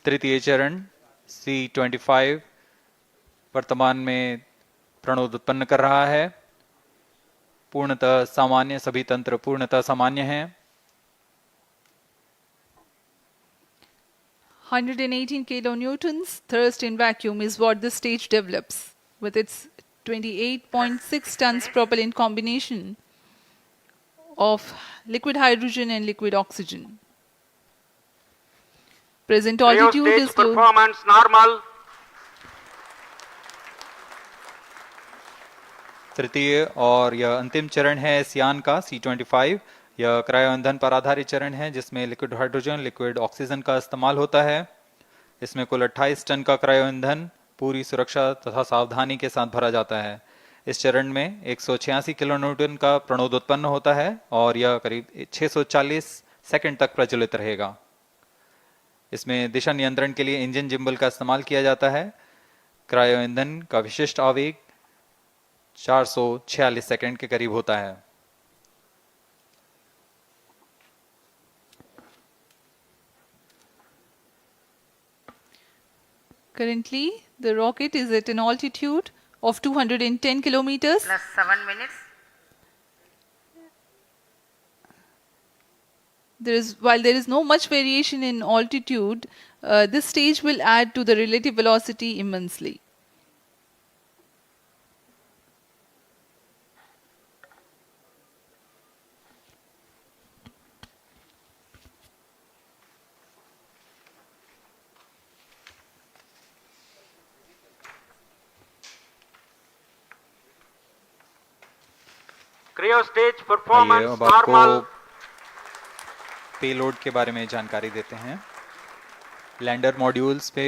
S2: तृतीय चरण C-25 वर्तमान में प्रणोद उत्पन्न कर रहा है। पूर्णतः सामान्य, सभी तंत्र पूर्णतः सामान्य हैं।
S1: 118 kilonewtons thrust in vacuum is what the stage develops with its 28.6 tons propellant combination of liquid hydrogen and liquid oxygen. Present altitude
S6: Stage
S1: is low.
S6: performance normal.
S2: तृतीय और यह अंतिम चरण है इस यान का C-25। यह क्रायो ईंधन पर आधारित चरण है जिसमें लिक्विड हाइड्रोजन, लिक्विड ऑक्सीजन का इस्तेमाल होता है। इसमें कुल 28 टन का क्रायो ईंधन पूरी सुरक्षा तथा सावधानी के साथ भरा जाता है। इस चरण में 186 किलोन्यूटन का प्रणोद उत्पन्न होता है और यह करीब 640 सेकंड तक प्रज्वलित रहेगा। इसमें दिशा नियंत्रण के लिए इंजन जिम्बल का इस्तेमाल किया जाता है। क्रायो ईंधन का विशिष्ट आवेग 446 सेकंड के करीब होता है।
S1: Currently, the rocket is at an altitude of 210 kilometers.
S3: Plus 7 minutes.
S1: While there is no much variation in altitude, this stage will add to the relative velocity immensely.
S6: Cryo stage
S2: आइए
S6: performance
S2: अब आपको
S6: normal.
S2: Payload के बारे में जानकारी देते हैं। Lander modules पे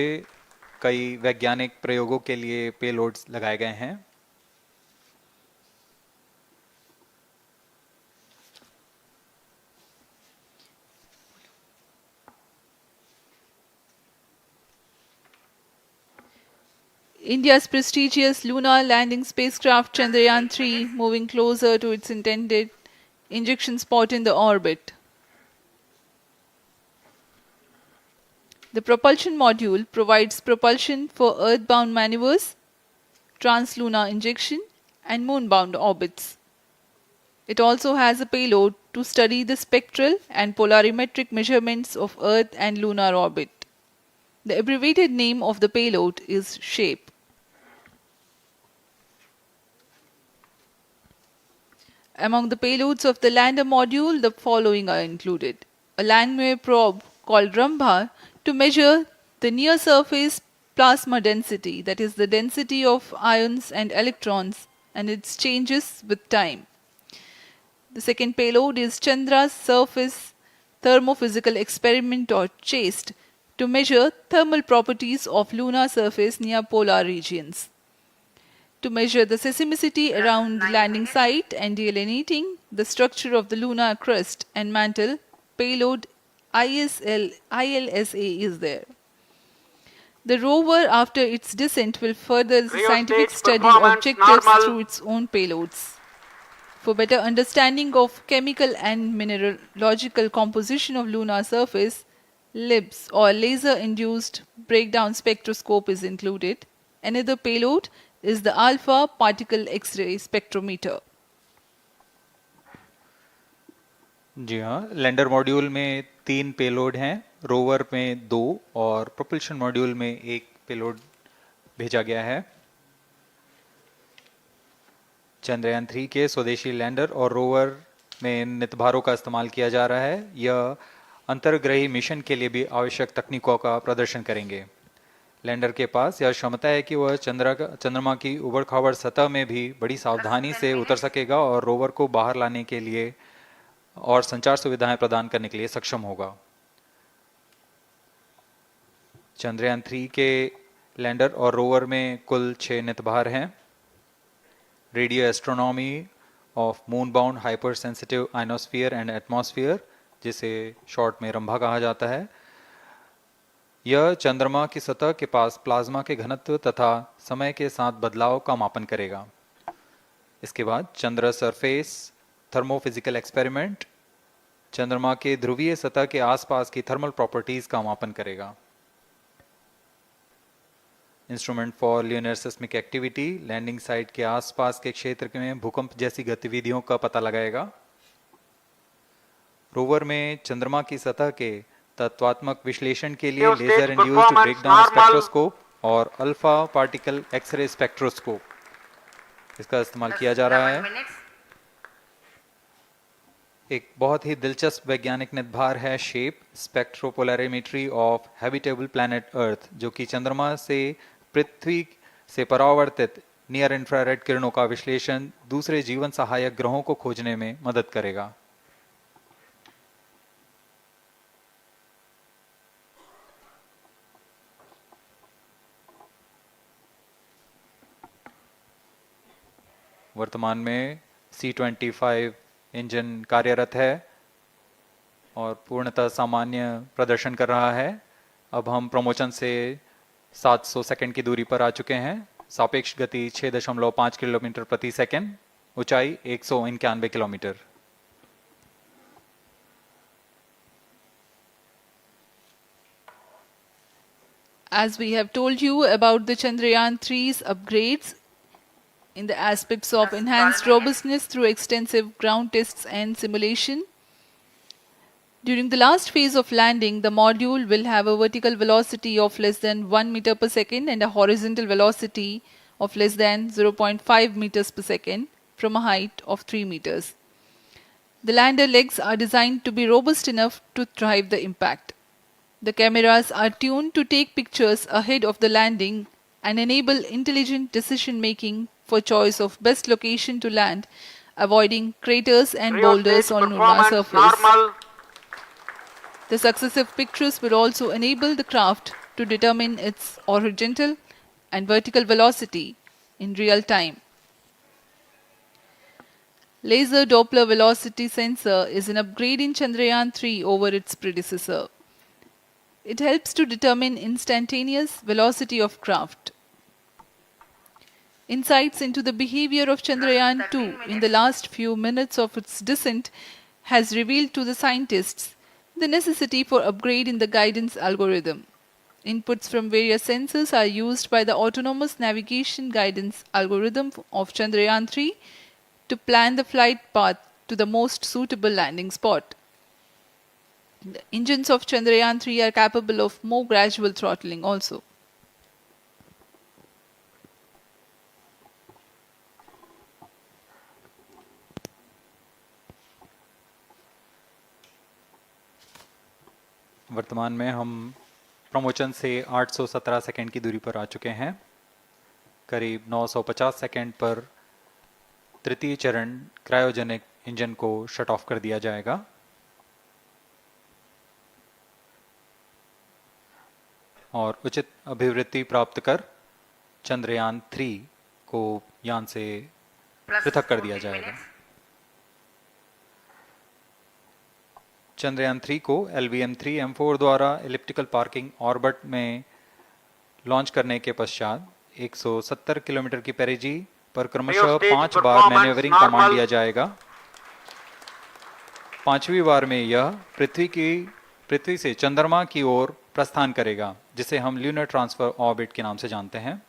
S2: कई वैज्ञानिक प्रयोगों के लिए पेलोड्स लगाए गए हैं।
S1: India's prestigious lunar landing spacecraft Chandrayaan-3 moving closer to its intended injection spot in the orbit. The propulsion module provides propulsion for earthbound maneuvers, translunar injection, and moonbound orbits. It also has a payload to study the spectral and polarimetric measurements of Earth and lunar orbit. The abbreviated name of the payload is SHAPE. Among the payloads of the lander module, the following are included. A Langmuir probe called Rambha to measure the near surface plasma density, that is the density of ions and electrons and its changes with time. The second payload is Chandra's surface thermophysical experiment or CHASTE to measure thermal properties of lunar surface near polar regions. To measure the seismicity around the landing site and delineating the structure of the lunar crust and mantle, payload ILSA is there. The rover, after its descent, will further the
S6: Cryo
S1: scientific
S6: stage
S1: study
S6: performance
S1: objectives
S6: normal.
S1: through its own payloads. For better understanding of chemical and mineralogical composition of lunar surface, LIBS or laser-induced breakdown spectroscope is included. Another payload is the alpha particle X-ray spectrometer.
S2: जी हाँ, lander module में 3 payload हैं, rover में 2 और propulsion module में 1 payload भेजा गया है। चंद्रयान 3 के स्वदेशी लैंडर और रोवर में नितभारों का इस्तेमाल किया जा रहा है। यह अंतर्ग्रही मिशन के लिए भी आवश्यक तकनीकों का प्रदर्शन करेंगे। लैंडर के पास यह क्षमता है कि वह चंद्रमा की उबड़ खाबड़ सतह में भी बड़ी सावधानी से उतर सकेगा और रोवर को बाहर लाने के लिए और संचार सुविधाएं प्रदान करने के लिए सक्षम होगा। चंद्रयान 3 के लैंडर और रोवर में कुल 6 नितभार हैं। Radio astronomy of moon bound hyper sensitive ionosphere and atmosphere, जिसे शॉर्ट में रंभा कहा जाता है, यह चंद्रमा की सतह के पास प्लाज्मा के घनत्व तथा समय के साथ बदलाव का मापन करेगा। इसके बाद चंद्र सरफेस थर्मोफिजिकल एक्सपेरिमेंट चंद्रमा के ध्रुवीय सतह के आसपास की थर्मल प्रॉपर्टीज का मापन करेगा। Instrument for lunar seismic activity landing site के आसपास के क्षेत्र में भूकंप जैसी गतिविधियों का पता लगाएगा। रोवर में चंद्रमा की सतह के तत्वात्मक विश्लेषण के लिए लेजर इंड्यूस्ड ब्रेकडाउन स्पेक्ट्रोस्कोप और अल्फा पार्टिकल एक्सरे स्पेक्ट्रोस्कोप इसका इस्तेमाल किया जा रहा है। एक बहुत ही दिलचस्प वैज्ञानिक निर्धार है shape स्पेक्ट्रोपोलैरिमेट्री of habitable planet earth, जो कि चंद्रमा से पृथ्वी से परावर्तित नियर इंफ्रारेड किरणों का विश्लेषण दूसरे जीवन सहायक ग्रहों को खोजने में मदद करेगा। वर्तमान में C-25 इंजन कार्यरत है और पूर्णतः सामान्य प्रदर्शन कर रहा है। अब हम प्रमोशन से 700 सेकंड की दूरी पर आ चुके हैं। सापेक्ष गति 6.5 किलोमीटर प्रति सेकंड, ऊंचाई 191 kilometre.
S1: As we have told you about the Chandrayaan 3's upgrades in the aspects of enhanced robustness through extensive ground tests and simulation, during the last phase of landing, the module will have a vertical velocity of less than 1 meter per second and a horizontal velocity of less than 0.5 meters per second from a height of 3 meters. The lander legs are designed to be robust enough to thrive the impact. The cameras are tuned to take pictures ahead of the landing and enable intelligent decision making for choice of best location to land, avoiding craters and boulders on lunar surface.
S6: Normal.
S1: The successive pictures will also enable the craft to determine its horizontal and vertical velocity in real time. Laser Doppler velocity sensor is an upgrade in Chandrayaan 3 over its predecessor. It helps to determine instantaneous velocity of craft. Insights into the behavior of Chandrayaan 2 in the last few minutes of its descent has revealed to the scientists the necessity for upgrade in the guidance algorithm. Inputs from various sensors are used by the autonomous navigation guidance algorithm of Chandrayaan 3 to plan the flight path to the most suitable landing spot. The engines of Chandrayaan 3 are capable of more gradual throttling also.
S2: वर्तमान में हम promotion से 817 second की दूरी पर आ चुके हैं। करीब 950 सेकंड पर तृतीय चरण क्रायोजेनिक इंजन को शट ऑफ कर दिया जाएगा। और उचित अभिवृत्ति प्राप्त कर चंद्रयान 3 को यान से पृथक कर दिया जाएगा। चंद्रयान 3 को LVM-3M4 द्वारा एलिप्टिकल पार्किंग ऑर्बिट में लॉन्च करने के पश्चात 170 किलोमीटर की पेरिजी पर क्रमशः 5 बार मैन्यूवरिंग कमांड दिया जाएगा। 5वीं बार में यह पृथ्वी से चंद्रमा की ओर प्रस्थान करेगा, जिसे हम ल्यूनर ट्रांसफर ऑर्बिट के नाम से जानते हैं।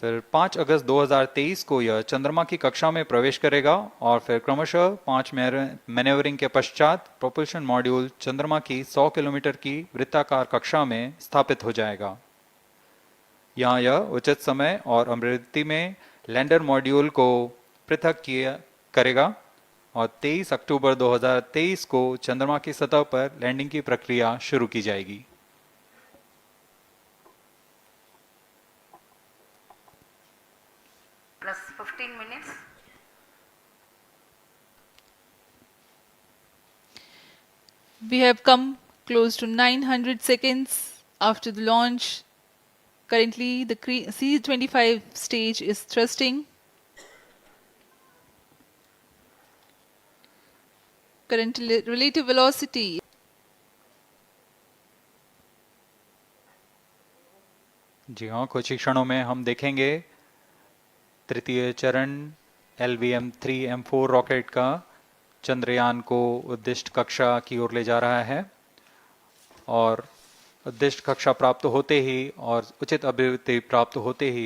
S2: फिर 5 अगस्त 2023 को यह चंद्रमा की कक्षा में प्रवेश करेगा और फिर क्रमशः 5 मैन्यूवरिंग के पश्चात प्रोपल्शन मॉड्यूल चंद्रमा की 100 किलोमीटर की वृत्ताकार कक्षा में स्थापित हो जाएगा। यहाँ यह उचित समय और अभिवृत्ति में लैंडर मॉड्यूल को पृथक करेगा और 23 अक्टूबर 2023 को चंद्रमा की सतह पर लैंडिंग की प्रक्रिया शुरू की जाएगी।
S3: Plus 15 minutes.
S1: We have come close to 900 seconds after the launch. Currently, the C-25 stage is thrusting. Current relative velocity
S2: जी हाँ, कुछ ही क्षणों में हम देखेंगे तृतीय चरण LVM-3M4 रॉकेट का चंद्रयान को उद्दिष्ट कक्षा की ओर ले जा रहा है और उद्दिष्ट कक्षा प्राप्त होते ही और उचित अभिवृद्धि प्राप्त होते ही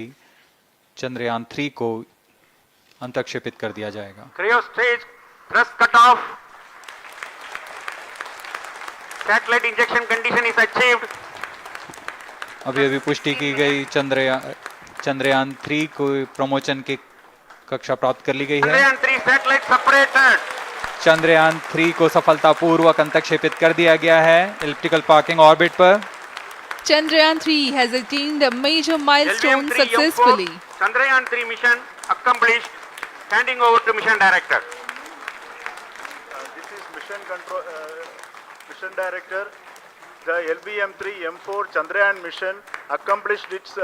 S2: चंद्रयान 3 को अंतक्षेपित कर दिया जाएगा।
S6: Cryo stage thrust cutoff. Satellite injection condition is achieved.
S2: अभी पुष्टि की गई चंद्रयान 3 को प्रमोचन की कक्षा प्राप्त कर ली गई है।
S6: Chandrayaan 3 satellite separated.
S2: चंद्रयान 3 को सफलतापूर्वक अंतक्षेपित कर दिया गया है एलिप्टिकल पार्किंग ऑर्बिट पर।
S1: Chandrayaan 3 has attained a major milestone successfully.
S6: Chandrayaan 3 mission accomplished. Handing over to mission director.
S8: This is mission director. The LVM-3M4 Chandrayaan mission accomplished its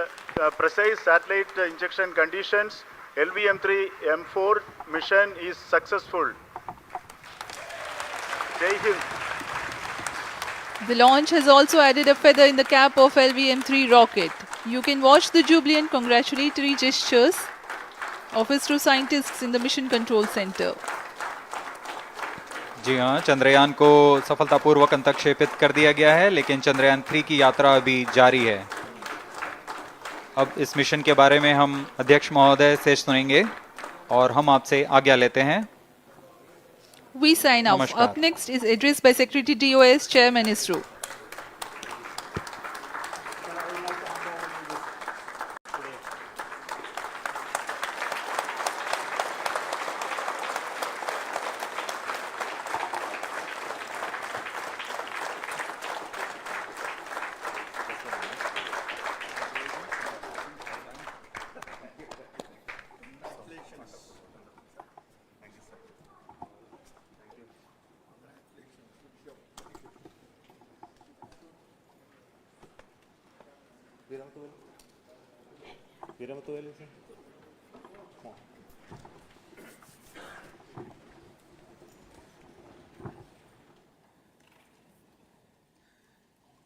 S8: precise satellite injection conditions. LVM-3M4 mission is successful. Jai Hind.
S1: The launch has also added a feather in the cap of LVM-3 rocket. You can watch the jubilant congratulatory gestures of ISRO scientists in the Mission Control Center.
S2: जी हाँ, चंद्रयान को सफलतापूर्वक अंतक्षेपित कर दिया गया है, लेकिन चंद्रयान 3 की यात्रा अभी जारी है। अब इस मिशन के बारे में हम अध्यक्ष महोदय से सुनेंगे और हम आपसे आज्ञा लेते हैं।
S1: We sign off. Up next is address by Secretary DOS, Chairman ISRO.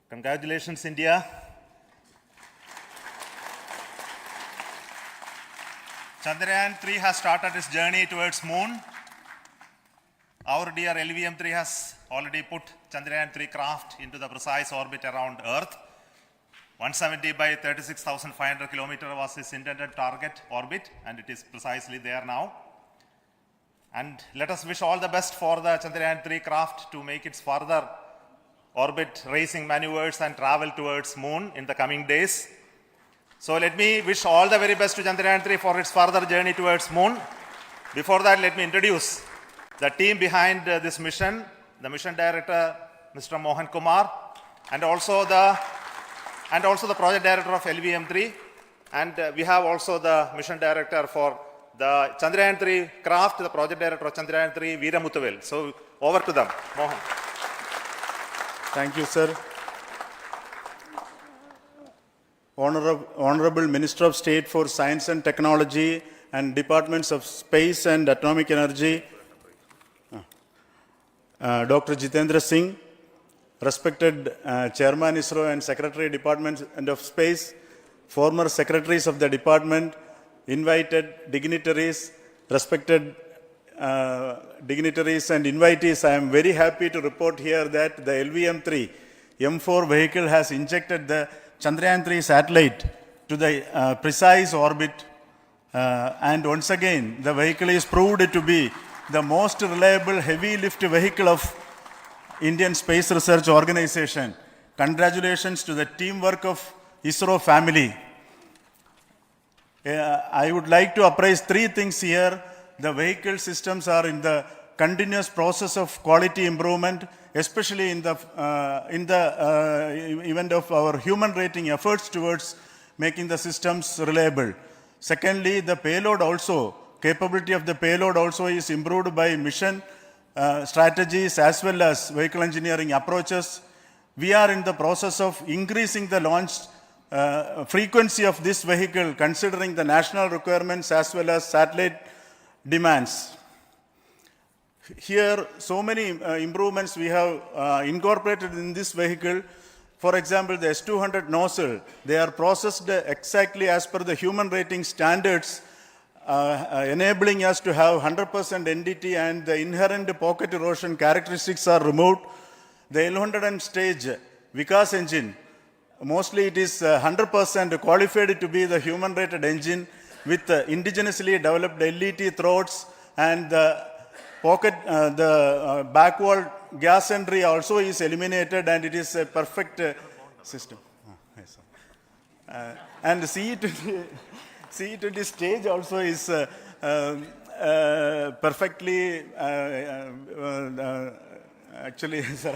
S13: Congratulations, India. Chandrayaan 3 has started its journey towards moon. Our dear LVM-3 has already put Chandrayaan 3 craft into the precise orbit around Earth. 170 by 36,500 kilometers was its intended target orbit, and it is precisely there now. And let us wish all the best for the Chandrayaan 3 craft to make its further orbit racing maneuvers and travel towards moon in the coming days. So let me wish all the very best to Chandrayaan 3 for its further journey towards moon. Before that, let me introduce the team behind this mission, the mission director, Mr. Mohan Kumar, and also the project director of LVM-3, and we have also the mission director for the Chandrayaan 3 craft, the project director of Chandrayaan 3, Veera Muthavel. So over to them, Mohan.
S14: Thank you, sir. Honorable Minister of State for Science and Technology and Departments of Space and Atomic Energy, Dr. Jitendra Singh, respected Chairman ISRO and Secretary Department of Space, former secretaries of the department, invited dignitaries, respected dignitaries and invitees, I am very happy to report here that the LVM-3 M4 vehicle has injected the Chandrayaan 3 satellite to the precise orbit, and once again the vehicle is proved to be the most reliable heavy lift vehicle of Indian Space Research Organization. Congratulations to the teamwork of ISRO family. I would like to appraise three things here. The vehicle systems are in the continuous process of quality improvement, especially in the event of our human rating efforts towards making the systems reliable. Secondly, the payload also, capability of the payload also is improved by mission strategies as well as vehicle engineering approaches. We are in the process of increasing the launch frequency of this vehicle considering the national requirements as well as satellite demands. Here, so many improvements we have incorporated in this vehicle. For example, the S200 nozzle, they are processed exactly as per the human rating standards enabling us to have 100% NDT and the inherent pocket erosion characteristics are removed. The L100 stage Vikas engine, mostly it is 100% qualified to be the human-rated engine with indigenously developed LET throats, and the pocket, backward gas entry also is eliminated, and it is a perfect system. Yes, and CE20 stage also is perfectly, actually, sir.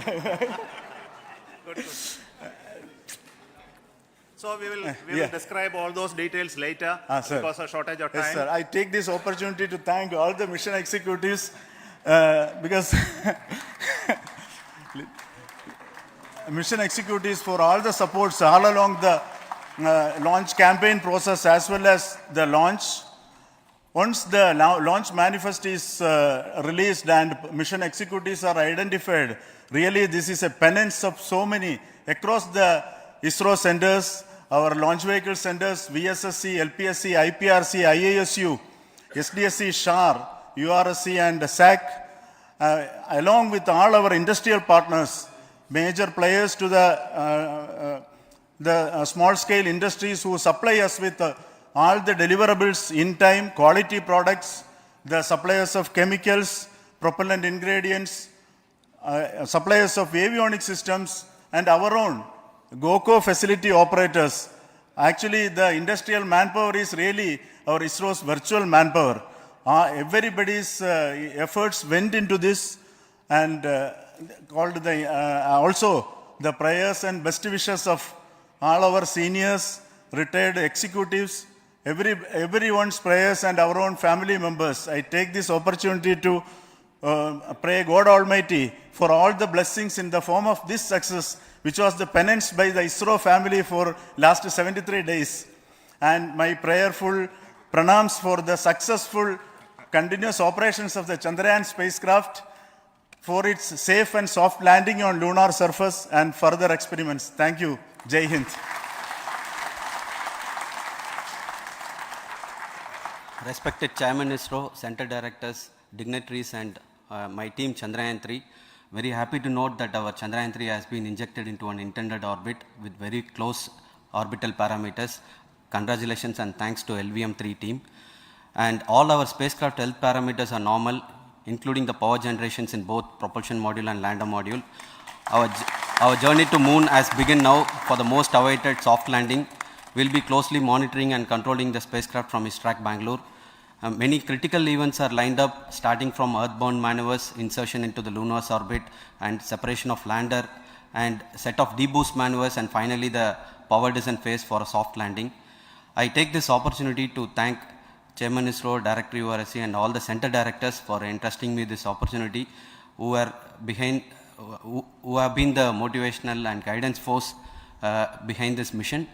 S13: Good. So we will describe all those details later because of shortage of time.
S14: Yes, sir. I take this opportunity to thank all the mission executives because mission executives for all the supports all along the launch campaign process as well as the launch. Once the launch manifest is released and mission executives are identified, really this is a penance of so many across the ISRO centers, our launch vehicle centers, VSSC, LPSC, IPRC, IASU, SDSC, SHAR, URSC and SAC, along with all our industrial partners, major players to the small-scale industries who supply us with all the deliverables in time, quality products, the suppliers of chemicals, propellant ingredients, suppliers of avionics systems, and our own GOCO facility operators. Actually, the industrial manpower is really our ISRO's virtual manpower. Everybody's efforts went into this, and also the prayers and best wishes of all our seniors, retired executives, everyone's prayers and our own family members. I take this opportunity to pray God Almighty for all the blessings in the form of this success, which was the penance by the ISRO family for last 73 days. And my prayerful pranams for the successful continuous operations of the Chandrayaan spacecraft, for its safe and soft landing on lunar surface and further experiments. Thank you. Jai Hind.
S15: Respected Chairman ISRO, Center Directors, dignitaries and my team Chandrayaan 3, very happy to note that our Chandrayaan 3 has been injected into an intended orbit with very close orbital parameters. Congratulations and thanks to LVM3 team. And all our spacecraft health parameters are normal, including the power generations in both propulsion module and lander module. Our journey to moon has begun now for the most awaited soft landing. We'll be closely monitoring and controlling the spacecraft from ISTRAC Bangalore. Many critical events are lined up, starting from earthbound maneuvers, insertion into the lunar orbit, and separation of lander, and set of deboost maneuvers, and finally the power descent phase for a soft landing. I take this opportunity to thank Chairman ISRO, Director URSC, and all the center directors for entrusting me this opportunity, who have been the motivational and guidance force behind this mission.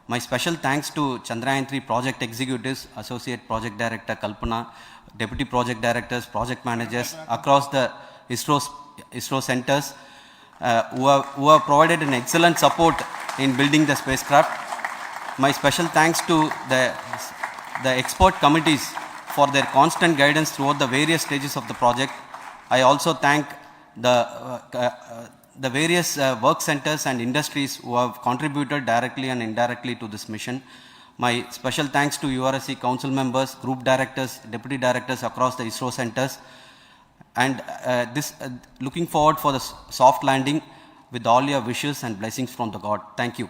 S15: My special thanks to Chandrayaan 3 project executives, Associate Project Director Kalpana, Deputy Project Directors, Project Managers across the ISRO centers who have provided an excellent support in building the spacecraft. My special thanks to the expert committees for their constant guidance throughout the various stages of the project. I also thank the various work centers and industries who have contributed directly and indirectly to this mission. My special thanks to URSC council members, group directors, deputy directors across the ISRO centers, and looking forward for the soft landing with all your wishes and blessings from the God. Thank you.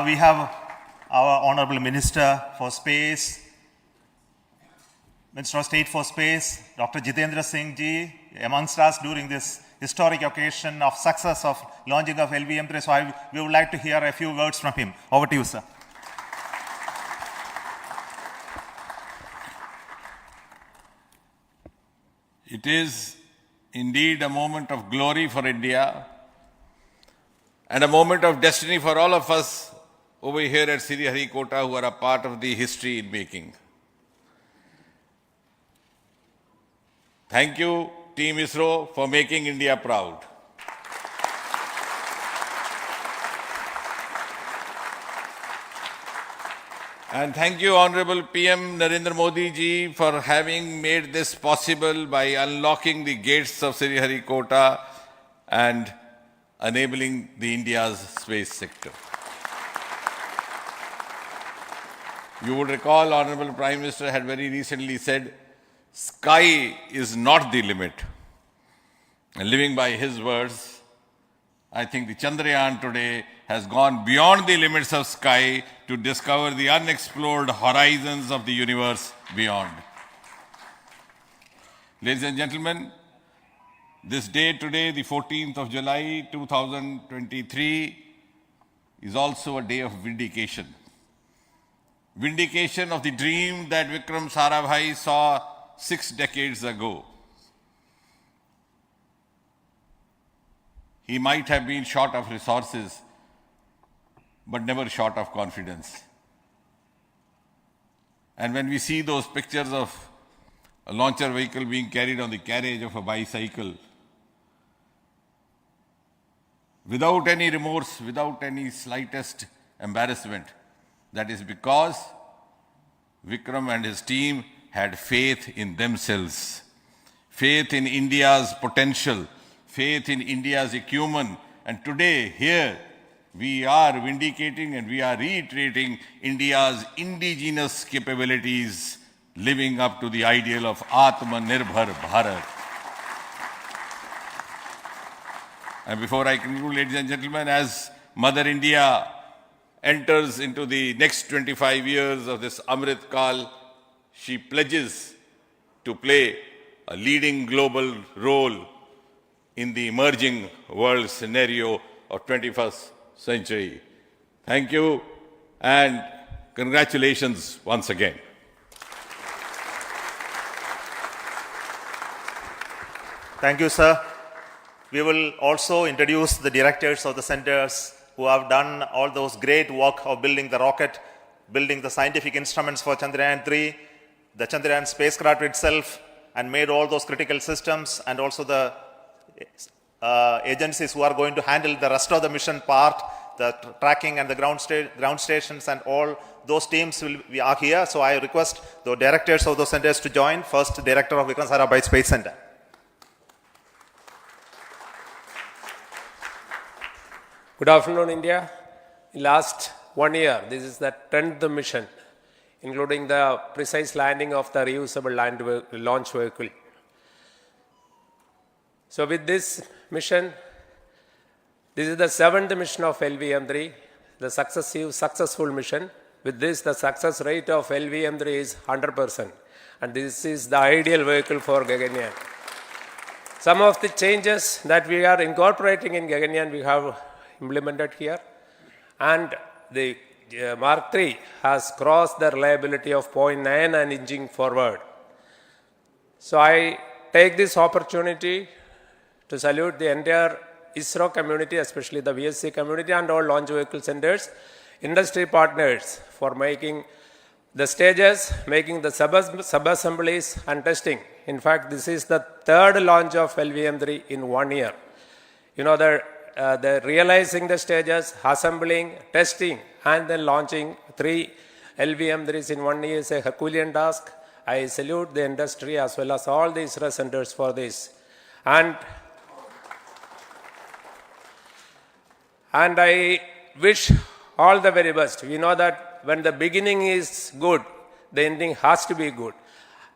S13: We have our Honorable Minister for Space, Minister of State for Space, Dr. Jitendra Singh ji, amongst us during this historic occasion of success of launching of LVM3. So we would like to hear a few words from him. Over to you, sir.
S16: It is indeed a moment of glory for India and a moment of destiny for all of us over here at Sriharikota who are a part of the history in making. Thank you, Team ISRO, for making India proud. And thank you, Honorable PM Narendra Modi ji, for having made this possible by unlocking the gates of Sriharikota and enabling the India's space sector. You would recall, Honorable Prime Minister had very recently said, sky is not the limit. And living by his words, I think the Chandrayaan today has gone beyond the limits of sky to discover the unexplored horizons of the universe beyond. Ladies and gentlemen, this day today, the 14th of July 2023, is also a day of vindication. Vindication of the dream that Vikram Sarabhai saw 6 decades ago. He might have been short of resources, but never short of confidence. And when we see those pictures of a launcher vehicle being carried on the carriage of a bicycle, without any remorse, without any slightest embarrassment, that is because Vikram and his team had faith in themselves, faith in India's potential, faith in India's acumen. And today, here, we are vindicating and we are reiterating India's indigenous capabilities, living up to the ideal of Atmanirbhar Bharat. And before I conclude, ladies and gentlemen, as Mother India enters into the next 25 years of this Amrit Kal, she pledges to play a leading global role in the emerging world scenario of 21st century. Thank you and congratulations once again.
S17: Thank you, sir. We will also introduce the directors of the centers who have done all those great work of building the rocket, building the scientific instruments for Chandrayaan-3, the Chandrayaan spacecraft itself, and made all those critical systems, and also the agencies who are going to handle the rest of the mission part, the tracking and the ground stations, and all those teams are here. So I request the directors of those centers to join. First, Director of Vikram Sarabhai Space Center.
S12: Good afternoon, India. In last 1 year, this is the 10th mission, including the precise landing of the reusable launch vehicle. So with this mission, this is the 7th mission of LVM-3, the successful mission. With this, the success rate of LVM-3 is 100%. And this is the ideal vehicle for Gaganyaan. Some of the changes that we are incorporating in Gaganyaan, we have implemented here. And the Mark III has crossed the reliability of 0.9 and inching forward. So I take this opportunity to salute the entire ISRO community, especially the VSC community and all launch vehicle centers, industry partners for making the stages, making the sub-assemblies and testing. In fact, this is the 3rd launch of LVM-3 in 1 year. You know, the realizing the stages, assembling, testing, and then launching 3 LVM-3s in 1 year is a Herculean task. I salute the industry as well as all the ISRO centers for this. And I wish all the very best. We know that when the beginning is good, the ending has to be good.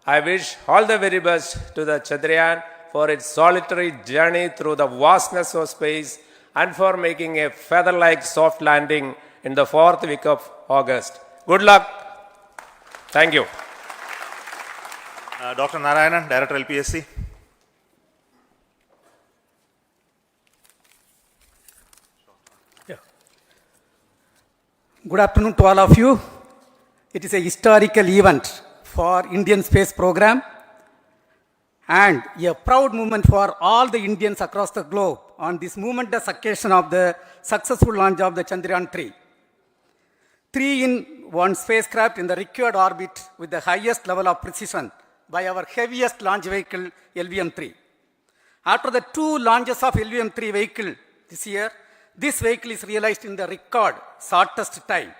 S12: I wish all the very best to the Chandrayaan for its solitary journey through the vastness of space and for making a feather-like soft landing in the 4th week of August. Good luck. Thank you.
S17: Dr. Narayanan, Director LPSC.
S18: Good afternoon to all of you. It is a historical event for Indian space program and a proud moment for all the Indians across the globe on this momentous occasion of the successful launch of the Chandrayaan-3. 3-in-1 spacecraft in the required orbit with the highest level of precision by our heaviest launch vehicle LVM-3. After the 2 launches of LVM-3 vehicle this year, this vehicle is realized in the record shortest time.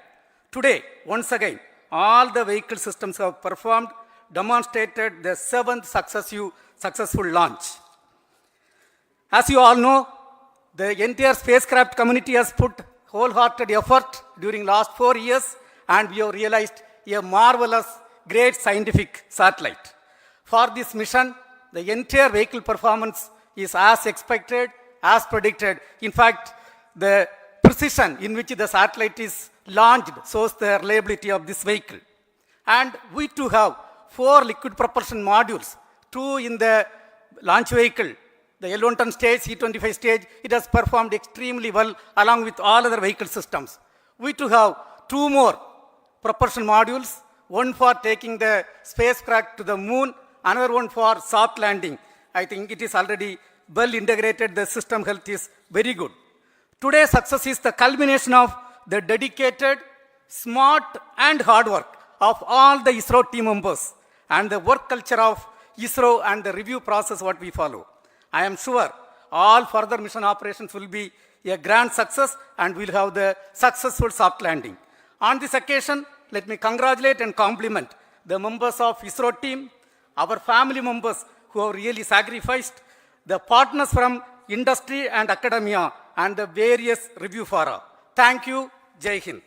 S18: Today, once again, all the vehicle systems have performed, demonstrated the 7th successful launch. As you all know, the entire spacecraft community has put wholehearted effort during last 4 years, and we have realized a marvelous, great scientific satellite. For this mission, the entire vehicle performance is as expected, as predicted. In fact, the precision in which the satellite is launched shows the reliability of this vehicle. And we too have 4 liquid propulsion modules, 2 in the launch vehicle. The L110 stage, C25 stage, it has performed extremely well along with all other vehicle systems. We too have 2 more propulsion modules, one for taking the spacecraft to the moon, another one for soft landing. I think it is already well integrated, the system health is very good. Today's success is the culmination of the dedicated, smart and hard work of all the ISRO team members and the work culture of ISRO and the review process what we follow. I am sure all further mission operations will be a grand success and we'll have the successful soft landing. On this occasion, let me congratulate and compliment the members of ISRO team, our family members who have really sacrificed, the partners from industry and academia, and the various review fora. Thank you. Jai Hind.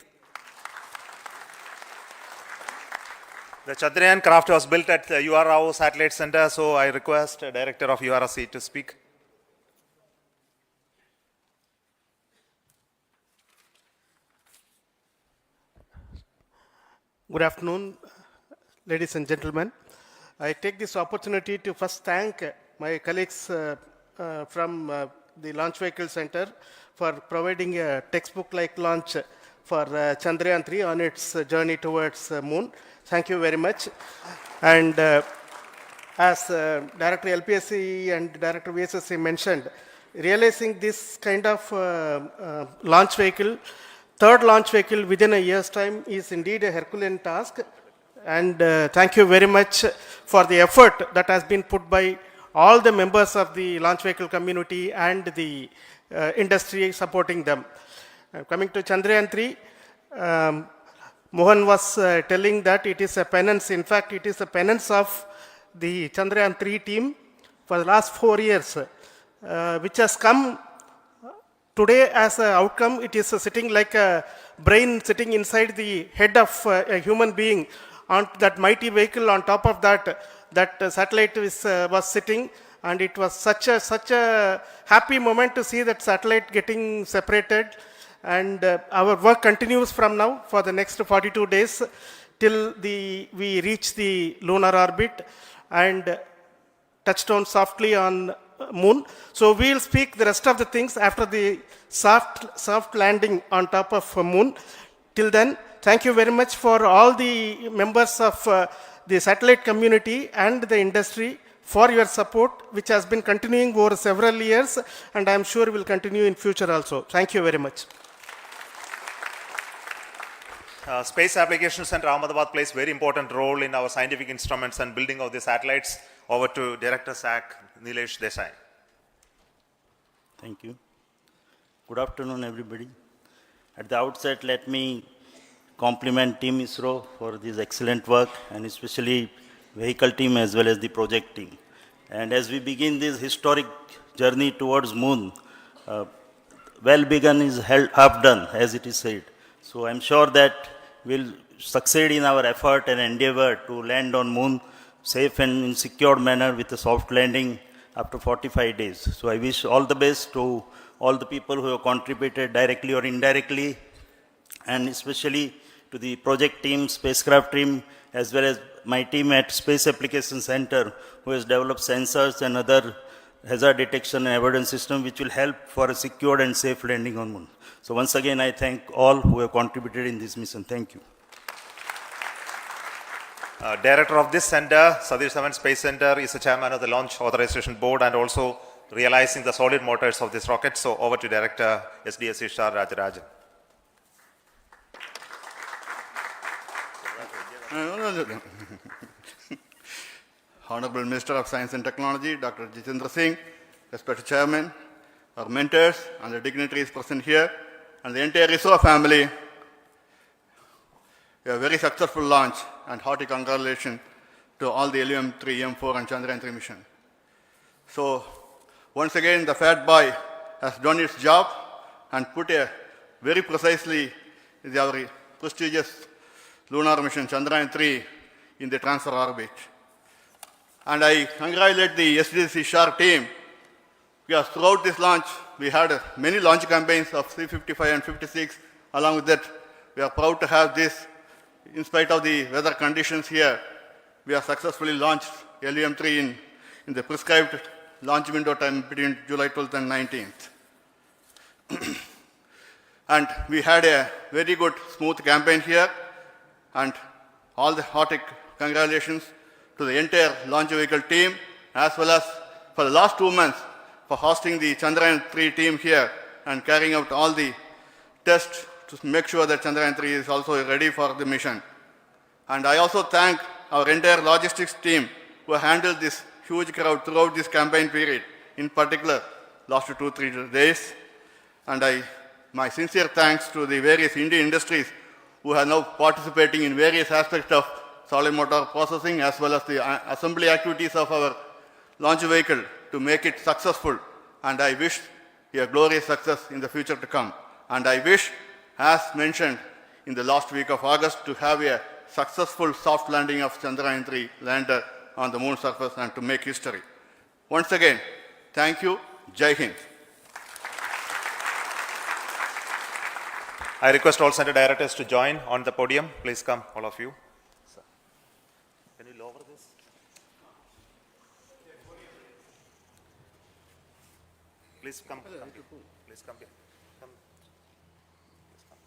S17: The Chandrayaan craft was built at the UR Rao Satellite Center, so I request the Director of URC to speak.
S19: Good afternoon, ladies and gentlemen. I take this opportunity to first thank my colleagues from the Launch Vehicle Center for providing a textbook-like launch for Chandrayaan 3 on its journey towards moon. Thank you very much. And as Director LPSC and Director VSSC mentioned, realizing this kind of launch vehicle, third launch vehicle within a year's time is indeed a Herculean task. And thank you very much for the effort that has been put by all the members of the launch vehicle community and the industry supporting them. Coming to Chandrayaan 3, Mohan was telling that it is a penance. In fact, it is a penance of the Chandrayaan 3 team for the last 4 years, which has come today as an outcome. It is sitting like a brain sitting inside the head of a human being on that mighty vehicle. On top of that, that satellite was sitting, and it was such a happy moment to see that satellite getting separated. And our work continues from now for the next 42 days till we reach the lunar orbit and touch down softly on moon. So we'll speak the rest of the things after the soft landing on top of moon. Till then, thank you very much for all the members of the satellite community and the industry for your support, which has been continuing over several years, and I am sure will continue in future also. Thank you very much.
S17: Space Application Center Ahmedabad plays very important role in our scientific instruments and building of the satellites. Over to Director SAC, Nilesh Desai.
S20: Thank you. Good afternoon, everybody. At the outset, let me compliment Team ISRO for this excellent work, and especially vehicle team as well as the project team. And as we begin this historic journey towards moon, well begun is half done, as it is said. So I'm sure that we'll succeed in our effort and endeavor to land on moon safe and in secure manner with a soft landing after 45 days. So I wish all the best to all the people who have contributed directly or indirectly, and especially to the project team, spacecraft team, as well as my team at Space Application Center, who has developed sensors and other hazard detection and avoidance system which will help for a secured and safe landing on moon. So once again, I thank all who have contributed in this mission. Thank you.
S17: Director of this center, Satish Dhawan Space Center, is the chairman of the Launch Authorization Board and also realizing the solid motors of this rocket. So over to Director SDSC Shah Rajarajan.
S21: Honorable Minister of Science and Technology, Dr. Jitendra Singh, respected Chairman, our mentors and the dignitaries present here, and the entire ISRO family. a very successful launch, and hearty congratulations to all the LVM-3, M4 and Chandrayaan-3 mission. So once again, the Fat Boy has done its job and put a very precisely our prestigious lunar mission Chandrayaan-3 in the transfer orbit. And I congratulate the SDC SHAR team, because throughout this launch, we had many launch campaigns of C-55 and 56. Along with that, we are proud to have this. In spite of the weather conditions here, we have successfully launched LVM-3 in the prescribed launch window time between July 12th and 19th. And we had a very good, smooth campaign here, and all the hearty congratulations to the entire launch vehicle team, as well as for the last 2 months for hosting the Chandrayaan-3 team here and carrying out all the tests to make sure that Chandrayaan-3 is also ready for the mission. And I also thank our entire logistics team who handled this huge crowd throughout this campaign period, in particular last 2-3 days. And my sincere thanks to the various Indian industries who are now participating in various aspects of solid motor processing as well as the assembly activities of our launch vehicle to make it successful. And I wish a glorious success in the future to come. And I wish, as mentioned in the last week of August, to have a successful soft landing of Chandrayaan-3 lander on the moon surface and to make history. Once again, thank you. Jai Hind.
S17: I request all center directors to join on the podium. Please come, all of you. Can you lower this? Please come. Please come here. Come. Please come.